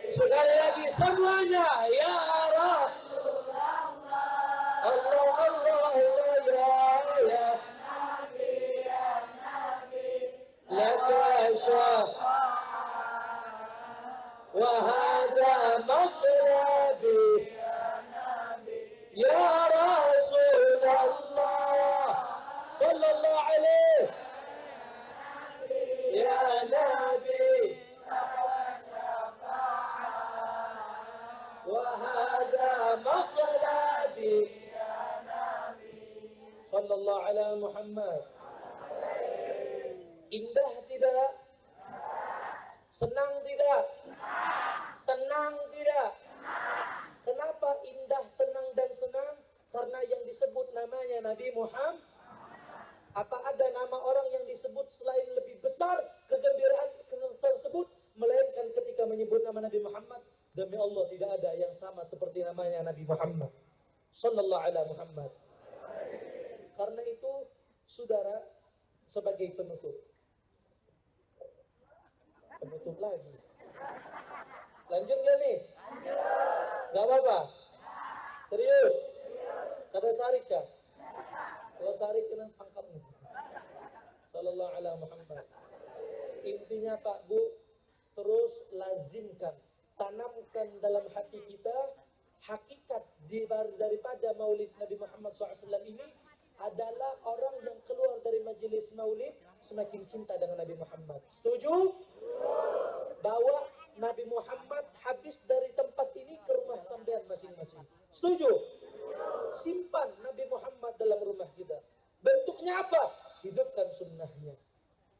Sekali lagi semuanya, ya Allah, Allah, Allah, ya laka wa hadha maqlabi ya Rasulullah sallallahu alaihi ya Nabi wa hadha maqlabi sallallahu ala Muhammad. Indah tidak? Senang tidak? Tenang tidak? Kenapa indah, tenang, dan senang? Karena yang disebut namanya Nabi Muhammad. Apa ada nama orang yang disebut selain lebih besar kegembiraan tersebut, melainkan ketika menyebut nama Nabi Muhammad? Demi Allah tidak ada yang sama seperti namanya Nabi Muhammad sallallahu alaihi Muhammad. Karena itu, saudara, sebagai penutup lagi. Lanjut gak nih? Gak apa-apa? Serius? Kada sarik kah? Kalau sarik kena tangkap nih. Sallallahu alaihi Muhammad. Intinya Pak Bu, terus lazimkan, tanamkan dalam hati kita hakikat daripada maulid Nabi Muhammad SAW ini adalah orang yang keluar dari majelis maulid semakin cinta dengan Nabi Muhammad. Setuju? Bawa Nabi Muhammad habis dari tempat ini ke rumah sampean masing-masing. Setuju? Simpan Nabi Muhammad dalam rumah kita. Bentuknya apa? Hidupkan sunnahnya.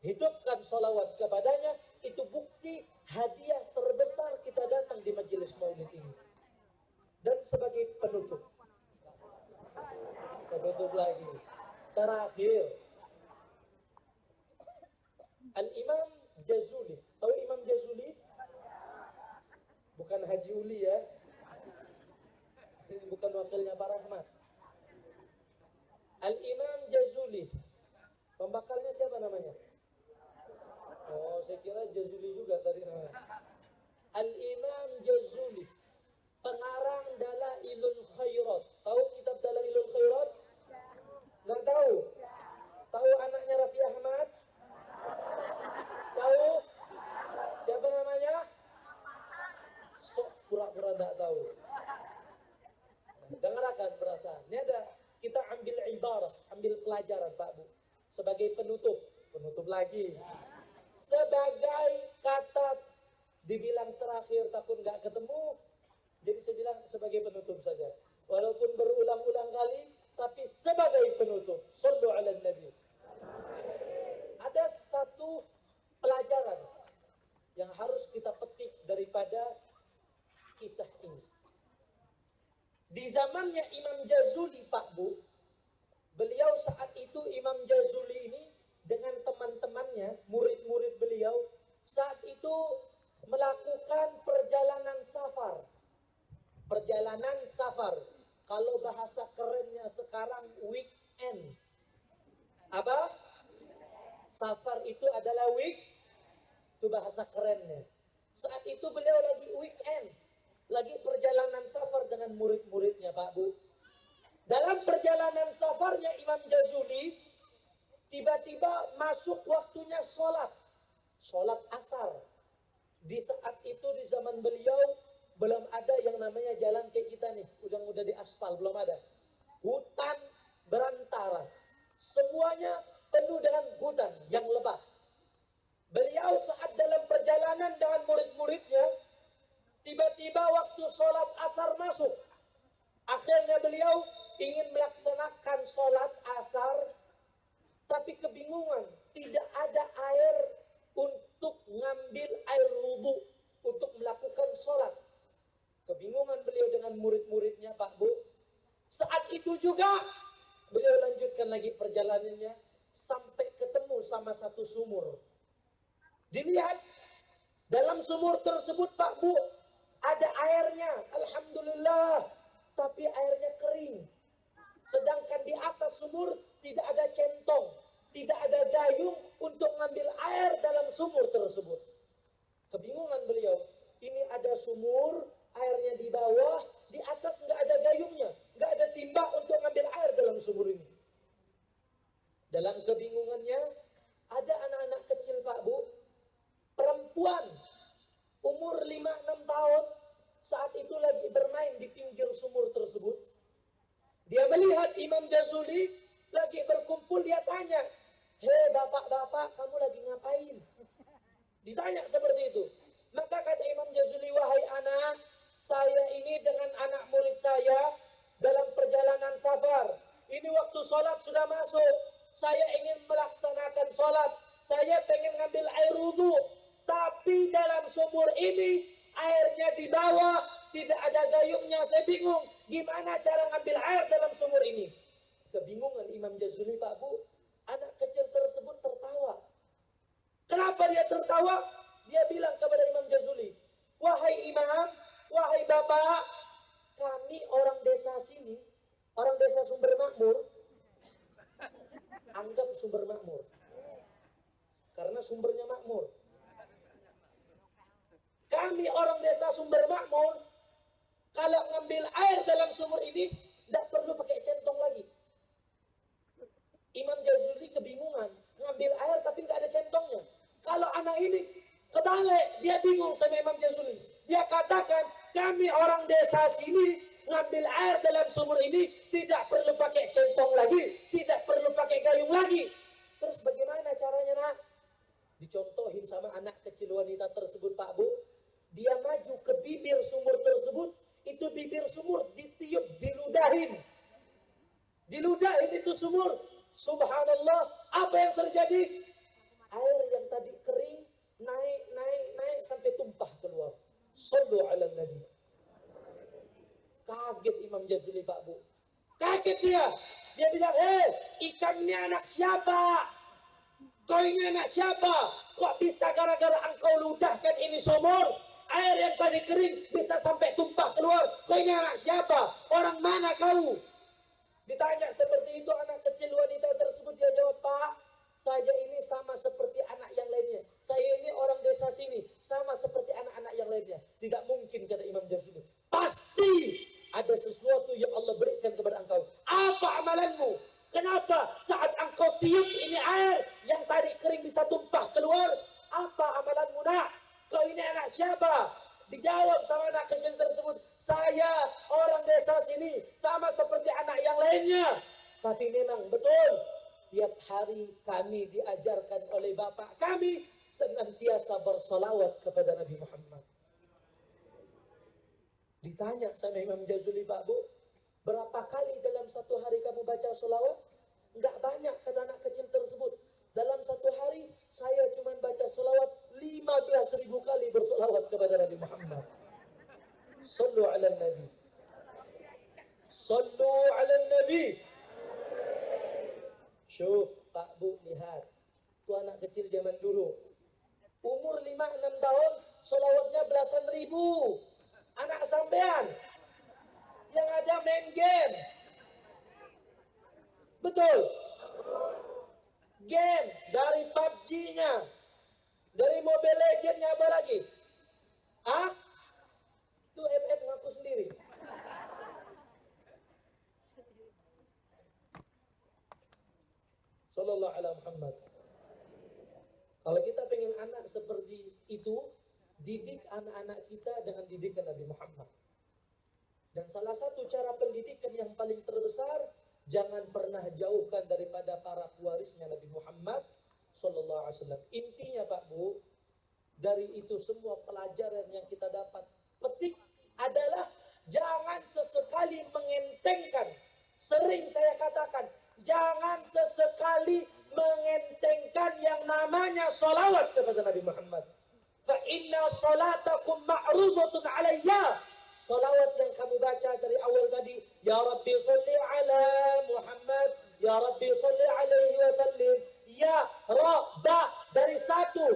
Hidupkan sholawat kepadanya. Itu bukti hadiah terbesar kita datang di majelis maulid ini. Dan sebagai penutup lagi, terakhir, Al-Imam Jazuli. Tahu Imam Jazuli? Bukan Haji Uli ya. Ini bukan wakilnya Pak Rahmat. Al-Imam Jazuli. Pembakalnya siapa namanya? Oh, saya kira Jazuli juga tadi namanya. Al-Imam Jazuli, pengarang Dalailul Khairat. Tahu kitab Dalailul Khairat? Nggak tahu? Tahu anaknya Raffi Ahmad? Tahu? Siapa namanya? Sok pura-pura nggak tahu. Dengarkan perasaan. Ini ada, kita ambil ibarah, ambil pelajaran Pak Bu. Sebagai penutup lagi. Sebagai kata dibilang terakhir takut nggak ketemu, jadi saya bilang sebagai penutup saja. Walaupun berulang-ulang kali, tapi sebagai penutup. Shallu ala Nabi. Ada satu pelajaran yang harus kita petik daripada kisah ini. Di zamannya Imam Jazuli, Pak Bu, beliau saat itu Imam Jazuli ini dengan teman-temannya, murid-murid beliau, saat itu melakukan perjalanan safar. Perjalanan safar. Kalau bahasa kerennya sekarang weekend. Apa? Safar itu adalah itu bahasa kerennya. Saat itu beliau lagi weekend. Lagi perjalanan safar dengan murid-muridnya, Pak Bu. Dalam perjalanan safarnya Imam Jazuli, tiba-tiba masuk waktunya sholat. Sholat asar. Di saat itu di zaman beliau belum ada yang namanya jalan kayak kita nih. Udah di aspal, belum ada. Hutan berantara. Semuanya penuh dengan hutan yang lebat. Beliau saat dalam perjalanan dengan murid-muridnya, tiba-tiba waktu sholat asar masuk. Akhirnya beliau ingin melaksanakan sholat asar, tapi kebingungan. Tidak ada air untuk ngambil air wudhu untuk melakukan sholat. Kebingungan beliau dengan murid-muridnya, Pak Bu. Saat itu juga beliau lanjutkan lagi perjalanannya sampai ketemu sama satu sumur. Dilihat dalam sumur tersebut, Pak Bu, ada airnya, alhamdulillah, tapi airnya kering. Sedangkan di atas sumur tidak ada centong, tidak ada gayung untuk mengambil air dalam sumur tersebut. Kebingungan beliau, ini ada sumur, airnya di bawah, di atas nggak ada gayungnya, nggak ada timba untuk mengambil air dalam sumur ini. Dalam kebingungannya, ada anak-anak kecil, Pak Bu, perempuan umur 5-6 tahun saat itu lagi bermain di pinggir sumur tersebut. Dia melihat Imam Jazuli lagi berkumpul, dia tanya, "Hei bapak-bapak, kamu lagi ngapain?" Ditanya seperti itu. Maka kata Imam Jazuli, "Wahai anak, saya ini dengan anak murid saya dalam perjalanan safar. Ini waktu sholat sudah masuk. Saya ingin melaksanakan sholat. Saya pengen ngambil air wudhu. Tapi dalam sumur ini airnya di bawah, tidak ada gayungnya. Saya bingung gimana cara ngambil air dalam sumur ini." Kebingungan Imam Jazuli, Pak Bu. Anak kecil tersebut tertawa. Kenapa dia tertawa? Dia bilang kepada Imam Jazuli, "Wahai Imam, wahai Bapak, kami orang desa sini, orang desa Sumber Makmur, anggap sumber makmur. Karena sumbernya makmur. Kami orang desa Sumber Makmur, kalau ngambil air dalam sumur ini, tidak perlu pakai centong lagi." Imam Jazuli kebingungan, ngambil air tapi nggak ada centongnya. Kalau anak ini kebalik, dia bingung sama Imam Jazuli. Dia katakan, "Kami orang desa sini ngambil air dalam sumur ini tidak perlu pakai centong lagi, tidak perlu pakai gayung lagi. Terus bagaimana caranya, Nak?" Dicontohin sama anak kecil wanita tersebut, Pak Bu. Dia maju ke bibir sumur tersebut, itu bibir sumur ditiup, diludahin. Diludahin itu sumur. Subhanallah, apa yang terjadi? Air yang tadi kering naik sampai tumpah keluar. Shallu ala Nabi. Kaget Imam Jazuli, Pak Bu. Kaget dia. Dia bilang, "Hei, ikan ini anak siapa? Kau ini anak siapa? Kok bisa gara-gara engkau ludahkan ini sumur? Air yang tadi kering bisa sampai tumpah keluar. Kau ini anak siapa? Orang mana kau?" Ditanya seperti itu anak kecil wanita tersebut, dia jawab, "Pak, saya ini sama seperti anak yang lainnya. Saya ini orang desa sini, sama seperti anak-anak yang lainnya." Tidak mungkin, kata Imam Jazuli. Pasti ada sesuatu yang Allah berikan kepada engkau. Apa amalanmu? Kenapa saat engkau tiup ini air yang tadi kering bisa tumpah keluar? Apa amalanmu, Nak? Kau ini anak siapa? Dijawab sama anak kecil tersebut, "Saya orang desa sini, sama seperti anak yang lainnya. Tapi memang betul, tiap hari kami diajarkan oleh bapak kami senantiasa bersolawat kepada Nabi Muhammad." Ditanya sama Imam Jazuli, "Pak Bu, berapa kali dalam satu hari kamu baca solawat?" "Enggak banyak," kata anak kecil tersebut. "Dalam satu hari saya cuma baca solawat 15.000 kali bersolawat kepada Nabi Muhammad. Sallu ala Nabi." Sallu ala nabi. Syuf, Pak Bu, lihat. Itu anak kecil zaman dulu. Umur 5-6 tahun, sholawatnya belasan ribu. Anak sampean yang ada main game. Betul. Game dari PUBG-nya, dari Mobile Legends-nya, apa lagi? Ah? Itu FF ngaku sendiri. Sallallahu alaihi Muhammad. Kalau kita pengen anak seperti itu, didik anak-anak kita dengan didikan Nabi Muhammad. Dan salah satu cara pendidikan yang paling terbesar, jangan pernah jauhkan daripada para pewarisnya Nabi Muhammad Sallallahu Alaihi Wasallam. Intinya Pak Bu, dari itu semua pelajaran yang kita dapat petik adalah jangan sesekali mengentengkan. Sering saya katakan, jangan sesekali mengentengkan yang namanya sholawat kepada Nabi Muhammad. Fa inna sholatakum ma'rudatun alayya. Salawat yang kamu baca dari awal tadi, Ya Rabbi salli ala Muhammad, Ya Rabbi salli alaihi wasallim, Ya Rabba, dari satu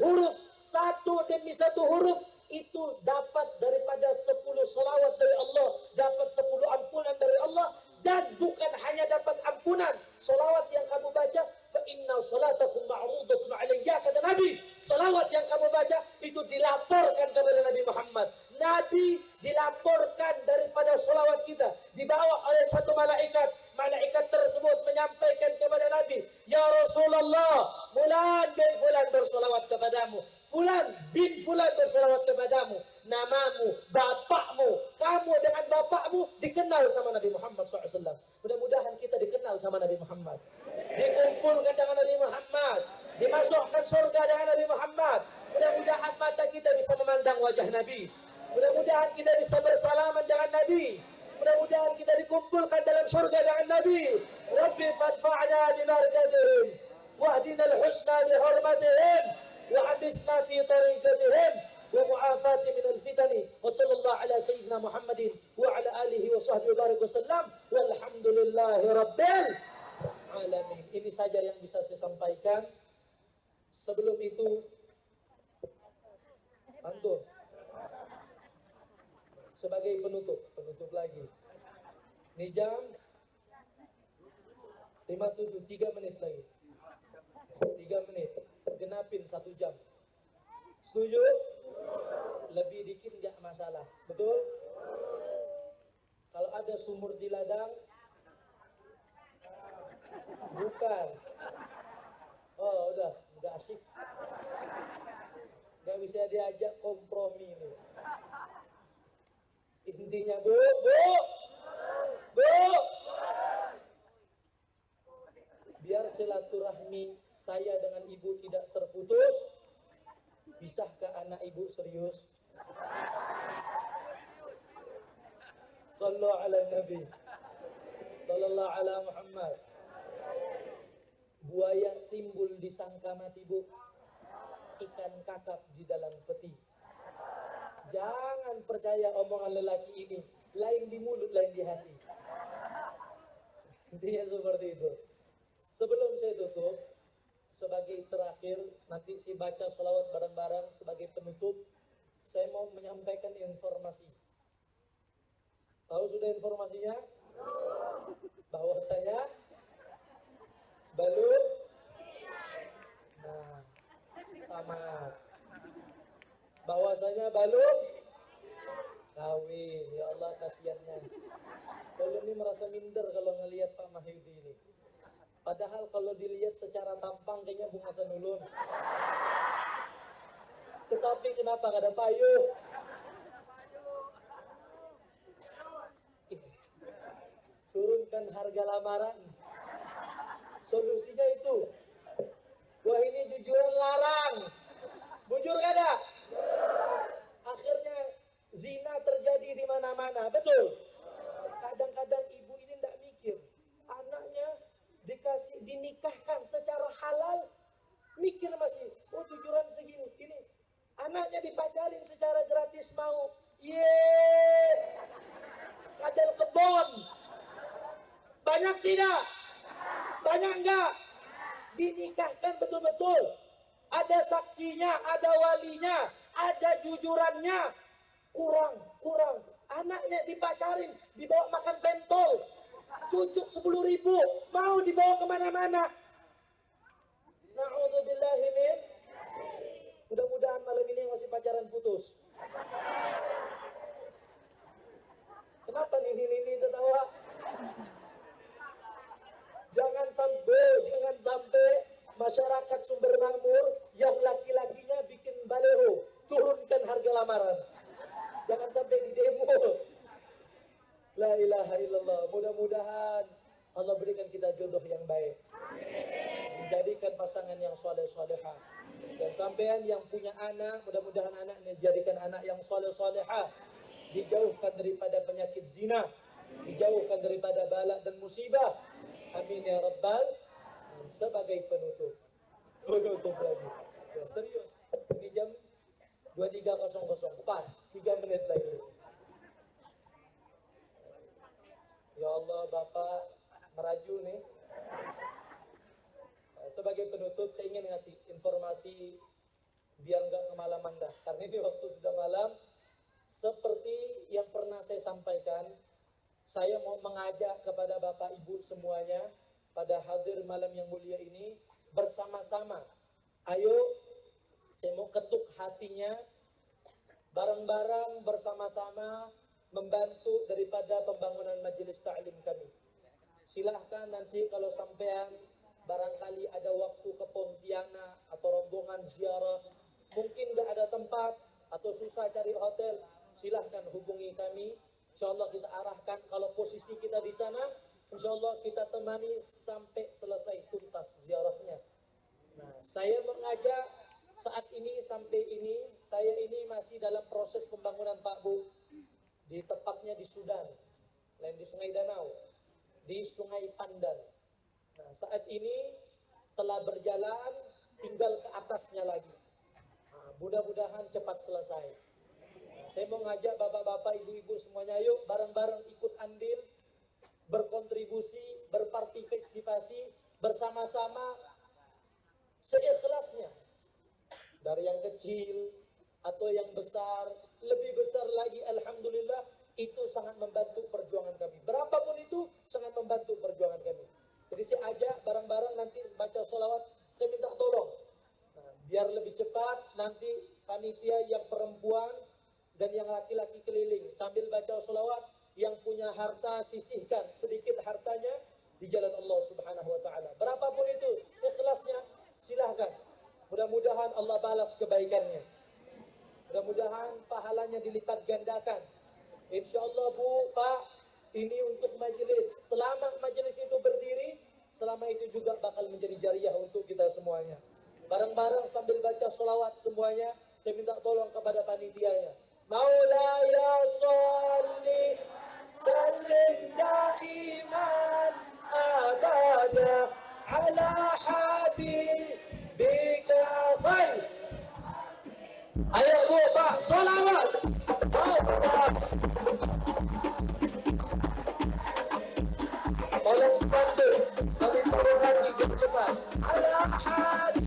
demi satu huruf, itu dapat daripada 10 salawat dari Allah, dapat 10 ampunan dari Allah, dan bukan hanya dapat ampunan. Salawat yang kamu baca, fa inna salatakum ma'rudatun alayya, kata Nabi. Salawat yang kamu baca itu dilaporkan kepada Nabi Muhammad. Nabi dilaporkan daripada salawat kita, dibawa oleh satu malaikat. Malaikat tersebut menyampaikan kepada Nabi, Ya Rasulullah, fulan bin fulan bersalawat kepadamu, fulan bin fulan bersalawat kepadamu, namamu, bapakmu, kamu dengan bapakmu dikenal sama Nabi Muhammad SAW. Mudah-mudahan kita dikenal sama Nabi Muhammad, dikumpulkan dengan Nabi Muhammad, dimasukkan surga dengan Nabi Muhammad. Mudah-mudahan mata kita bisa memandang wajah Nabi, mudah-mudahan kita bisa bersalaman dengan Nabi, mudah-mudahan kita dikumpulkan dalam surga dengan Nabi. Rabbi fadfa'na bibarakatihim wahdina al-husna bihurmatihim wa'abitsna fi tariqatihim wa mu'afati minal fitani wa sallallahu ala sayyidina Muhammadin wa ala alihi wa sahbihi barik wasallam walhamdulillahi rabbil alamin. Ini saja yang bisa saya sampaikan. Sebelum itu, pantun sebagai penutup lagi. Ini jam 57, 3 menit lagi. 3 menit, genapin 1 jam. Setuju? Lebih dikit nggak masalah, betul? Kalau ada sumur di ladang, bukan. Oh udah, nggak asyik. Nggak bisa diajak kompromi nih. Intinya Bu, biar silaturahmi saya dengan ibu tidak terputus, bisakah anak ibu serius? Sallu ala Nabi, sallallahu ala Muhammad. Buaya timbul disangka mati Bu, ikan kakap di dalam peti. Jangan percaya omongan lelaki ini, lain di mulut, lain di hati. Intinya seperti itu. Sebelum saya tutup, sebagai terakhir, nanti saya baca sholawat bareng-bareng sebagai penutup, saya mau menyampaikan informasi. Tahu sudah informasinya? Bahwasanya belum. Nah, tamat. Bahwasanya belum kawin. Ya Allah, kasihannya. Belum ini merasa minder kalau ngelihat Pak Mahyudi ini. Padahal kalau dilihat secara tampang kayaknya Bung Hasanulun. Tetapi kenapa gak ada payung? Turunkan harga lamaran. Solusinya itu. Wah, ini jujuran larang. Bujur gak ada? Akhirnya zina terjadi di mana-mana, betul? Kadang-kadang ibu ini tidak mikir, anaknya dinikahkan secara halal, mikir masih, oh jujuran segini, ini anaknya dipacarin secara gratis mau, kadal kebon, Banyak tidak? Banyak enggak? Dinikahkan betul-betul. Ada saksinya, ada walinya, ada jujurannya. Kurang. Anaknya dipacarin, dibawa makan pentol. Cucuk 10.000, mau dibawa kemana-mana. Na'udzubillahi min. Mudah-mudahan malam ini yang masih pacaran putus. Kenapa nini tertawa? Jangan sampai masyarakat Sumber Makmur yang laki-lakinya bikin baleho, turunkan harga lamaran. Jangan sampai di demo. La ilaha illallah. Mudah-mudahan Allah berikan kita jodoh yang baik. Menjadikan pasangan yang soleh-solehah. Dan sampean yang punya anak, mudah-mudahan anaknya dijadikan anak yang soleh-solehah. Dijauhkan daripada penyakit zina, dijauhkan daripada bala dan musibah. Amin ya rabbal. Sebagai penutup lagi. Ya serius. Ini jam 23.00 pas 3 menit lagi. Ya Allah, Bapak meraju nih. Sebagai penutup saya ingin ngasih informasi biar nggak kemalaman dah. Karena ini waktu sudah malam. Seperti yang pernah saya sampaikan, saya mau mengajak kepada Bapak Ibu semuanya pada hadir malam yang mulia ini bersama-sama. Ayo, saya mau ketuk hatinya, bareng-bareng bersama-sama membantu daripada pembangunan majelis ta'lim kami. Silahkan nanti kalau sampean barangkali ada waktu ke Pontianak atau rombongan ziarah, mungkin nggak ada tempat atau susah cari hotel, silahkan hubungi kami. InsyaAllah kita arahkan. Kalau posisi kita di sana, InsyaAllah kita temani sampai selesai tuntas ziarahnya. Nah, saya mengajak saat ini sampai ini, saya ini masih dalam proses pembangunan Pak Bu. Di tepatnya di Sudan, lain di Sungai Danau, di Sungai Pandan. Nah, saat ini telah berjalan, tinggal ke atasnya lagi. Nah, mudah-mudahan cepat selesai. Nah, saya mau ngajak bapak-bapak, ibu-ibu semuanya, yuk bareng-bareng ikut andil, berkontribusi, berpartisipasi bersama-sama seikhlasnya. Dari yang kecil atau yang besar, lebih besar lagi, alhamdulillah, itu sangat membantu perjuangan kami. Berapapun itu sangat membantu perjuangan kami. Jadi saya ajak bareng-bareng nanti baca sholawat, saya minta tolong. Nah, biar lebih cepat nanti panitia yang perempuan dan yang laki-laki keliling sambil baca sholawat, yang punya harta sisihkan sedikit hartanya di jalan Allah Subhanahu wa taala. Berapapun itu ikhlasnya, silahkan. Mudah-mudahan Allah balas kebaikannya. Mudah-mudahan pahalanya dilipat gandakan. InsyaAllah Bu, Pak, ini untuk majelis. Selama majelis itu berdiri, selama itu juga bakal menjadi jariah untuk kita semuanya. Bareng-bareng sambil baca sholawat semuanya, saya minta tolong kepada panitianya. Maulaya sholli sallim daiman abada ala habibika khair. Ayo Bu, Pak, sholawat. Tolong bantu, kami tolong lagi biar cepat. Ala habibika.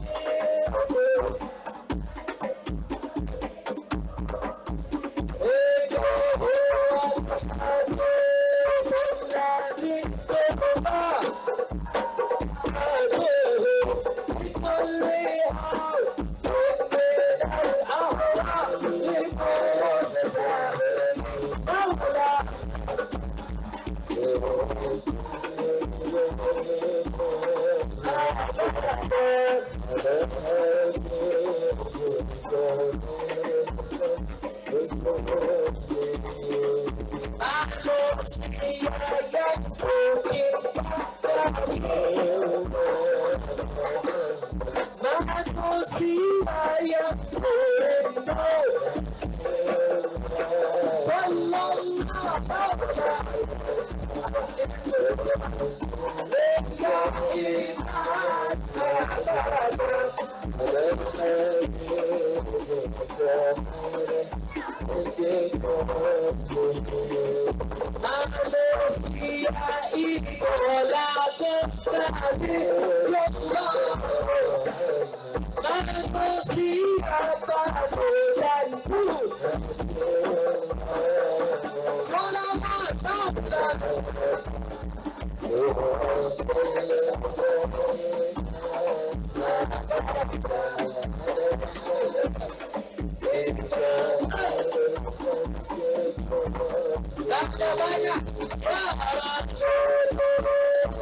Manusia idola kekasih Allah, manusia panutanku, salawat Allah. Baca banyak ya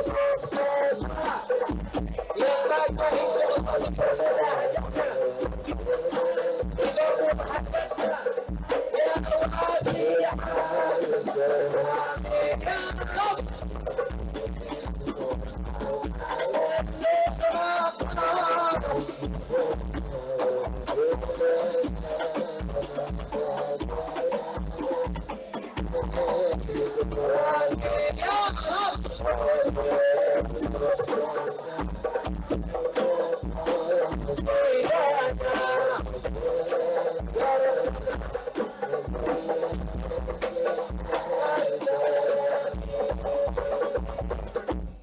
Rasulullah, yang baca insya Allah dipermudah hajatnya, dipermudah hajatnya ya wasi'ah ya Rabb.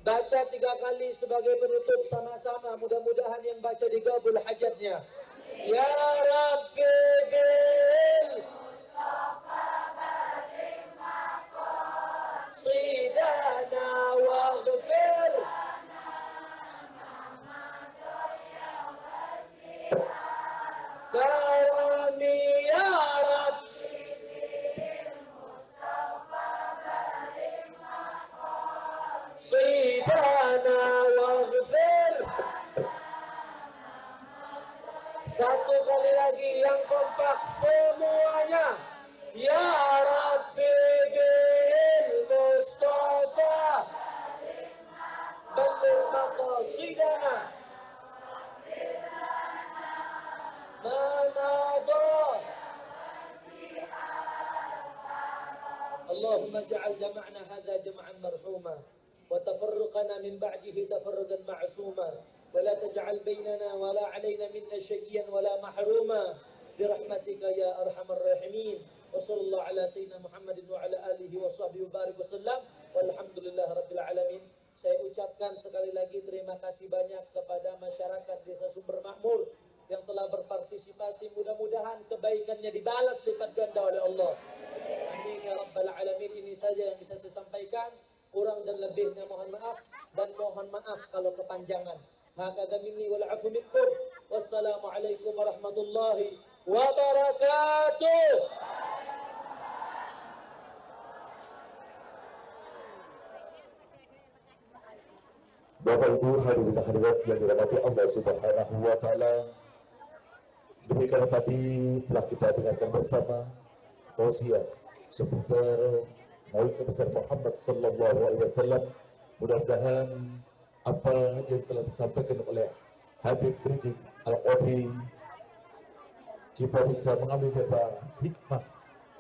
Baca 3 kali sebagai penutup sama-sama, mudah-mudahan yang baca digabul hajatnya. Ya Rabbi bil sidana waghfir karami ya Rabbi sidana waghfir. Satu kali lagi yang kompak semuanya. Ya Rabbi bil Mustafa balligh maqasidana ma madha. Allahumma ja'al jama'na hadha jama'an marhuma wa tafarruqana min ba'dihi tafarruqan ma'suma wa la taj'al bainana wa la 'alaina minna shay'an wa la mahruma birahmatika ya arhamar rahimin. Wa sallallahu ala sayyidina Muhammadin wa ala alihi wa sahbihi wa barik wasallam walhamdulillah rabbil alamin. Saya ucapkan sekali lagi terima kasih banyak kepada masyarakat Desa Sumber Makmur yang telah berpartisipasi. Mudah-mudahan kebaikannya dibalas lipat ganda oleh Allah. Amin ya rabbal alamin. Ini saja yang bisa saya sampaikan. Kurang dan lebihnya mohon maaf, dan mohon maaf kalau kepanjangan. Hakadha minni wal afu minkum. Wassalamualaikum warahmatullahi wabarakatuh. Bapak Ibu hadirin dan hadirat yang dirahmati Allah Subhanahu wa taala. Demikian tadi telah kita dengarkan bersama tausiah seputar Maulid besar Muhammad sallallahu alaihi wasallam. Mudah-mudahan apa yang telah disampaikan oleh Habib Rizik Al-Qadri kita bisa mengambil beberapa hikmah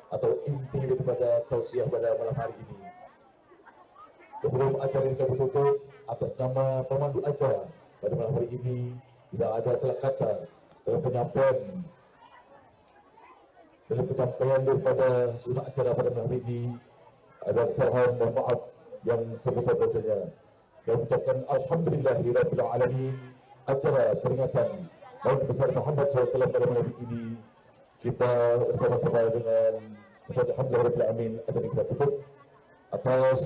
atau inti daripada tausiah pada malam hari ini. Sebelum acara ini kami tutup, atas nama pemandu acara pada malam hari ini, tidak ada salah kata dalam penyampaian daripada surah acara pada malam hari ini. Ada kesalahan, mohon maaf yang sebesar-besarnya. Dan ucapkan alhamdulillahirabbil alamin. Acara peringatan Maulid besar Muhammad SAW pada malam hari ini kita bersama-sama dengan alhamdulillahirabbil alamin. Acara ini kita tutup atas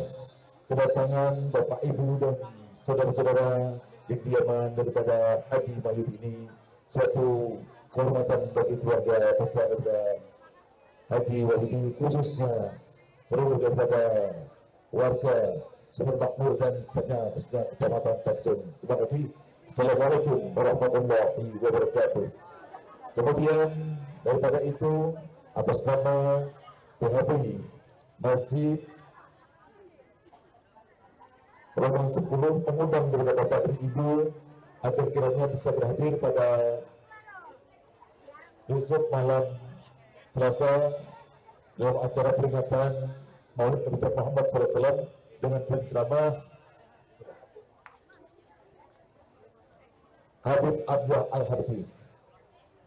kedatangan Bapak Ibu dan saudara-saudara di kediaman daripada Haji Mahyud ini, suatu kehormatan bagi keluarga besar daripada Haji Wahyudi, khususnya seluruh daripada warga Sumber Makmur dan sekitarnya, khususnya Kecamatan Taksun. Terima kasih. Assalamualaikum warahmatullahi wabarakatuh. Kemudian daripada itu, atas nama PHB Masjid Rombongan 10 mengundang kepada Bapak dan Ibu agar kiranya bisa berhadir pada besok malam Selasa dalam acara peringatan Maulid Nabi Muhammad SAW dengan penceramah Habib Abdullah Al-Habsyi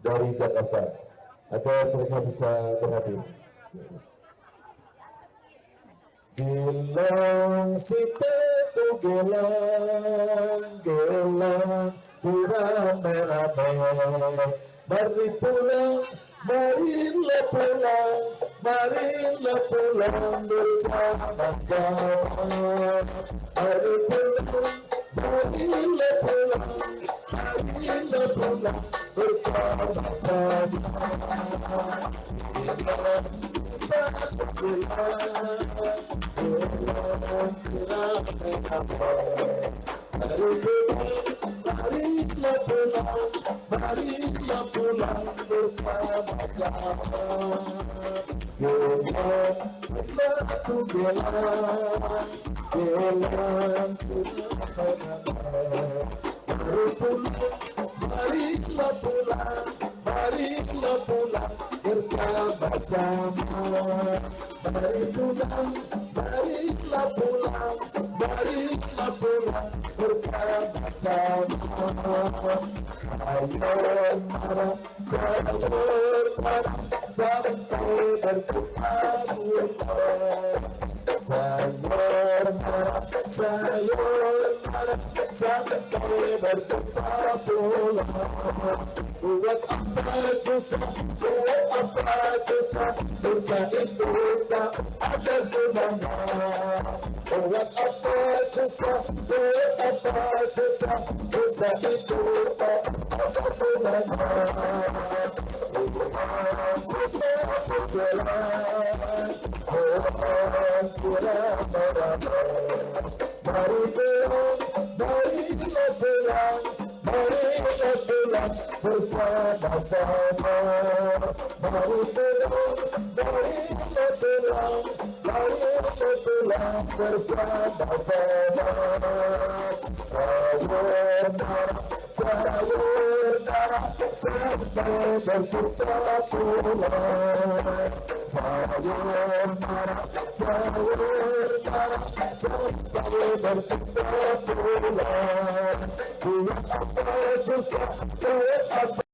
dari Jakarta. agar mereka bisa berhadir. Gelang si petu gelang si rame-rame, mari pulang, marilah pulang bersama-sama. Mari pulang, marilah pulang bersama-sama. Marilah pulang bersama-sama. Gelang sepatu gelang marilah pulang bersama-sama. Marilah pulang bersama-sama. Sayonara sampai bertemu. Sayonara sampai bertemu. Buat apa susah itu tak ada gunanya. Buat apa susah itu tak ada gunanya. Marilah pulang bersama-sama. Marilah pulang bersama-sama. Sayonara sampai berjumpa pulang. Sayonara sampai berjumpa pulang. Buat apa susah, buat apa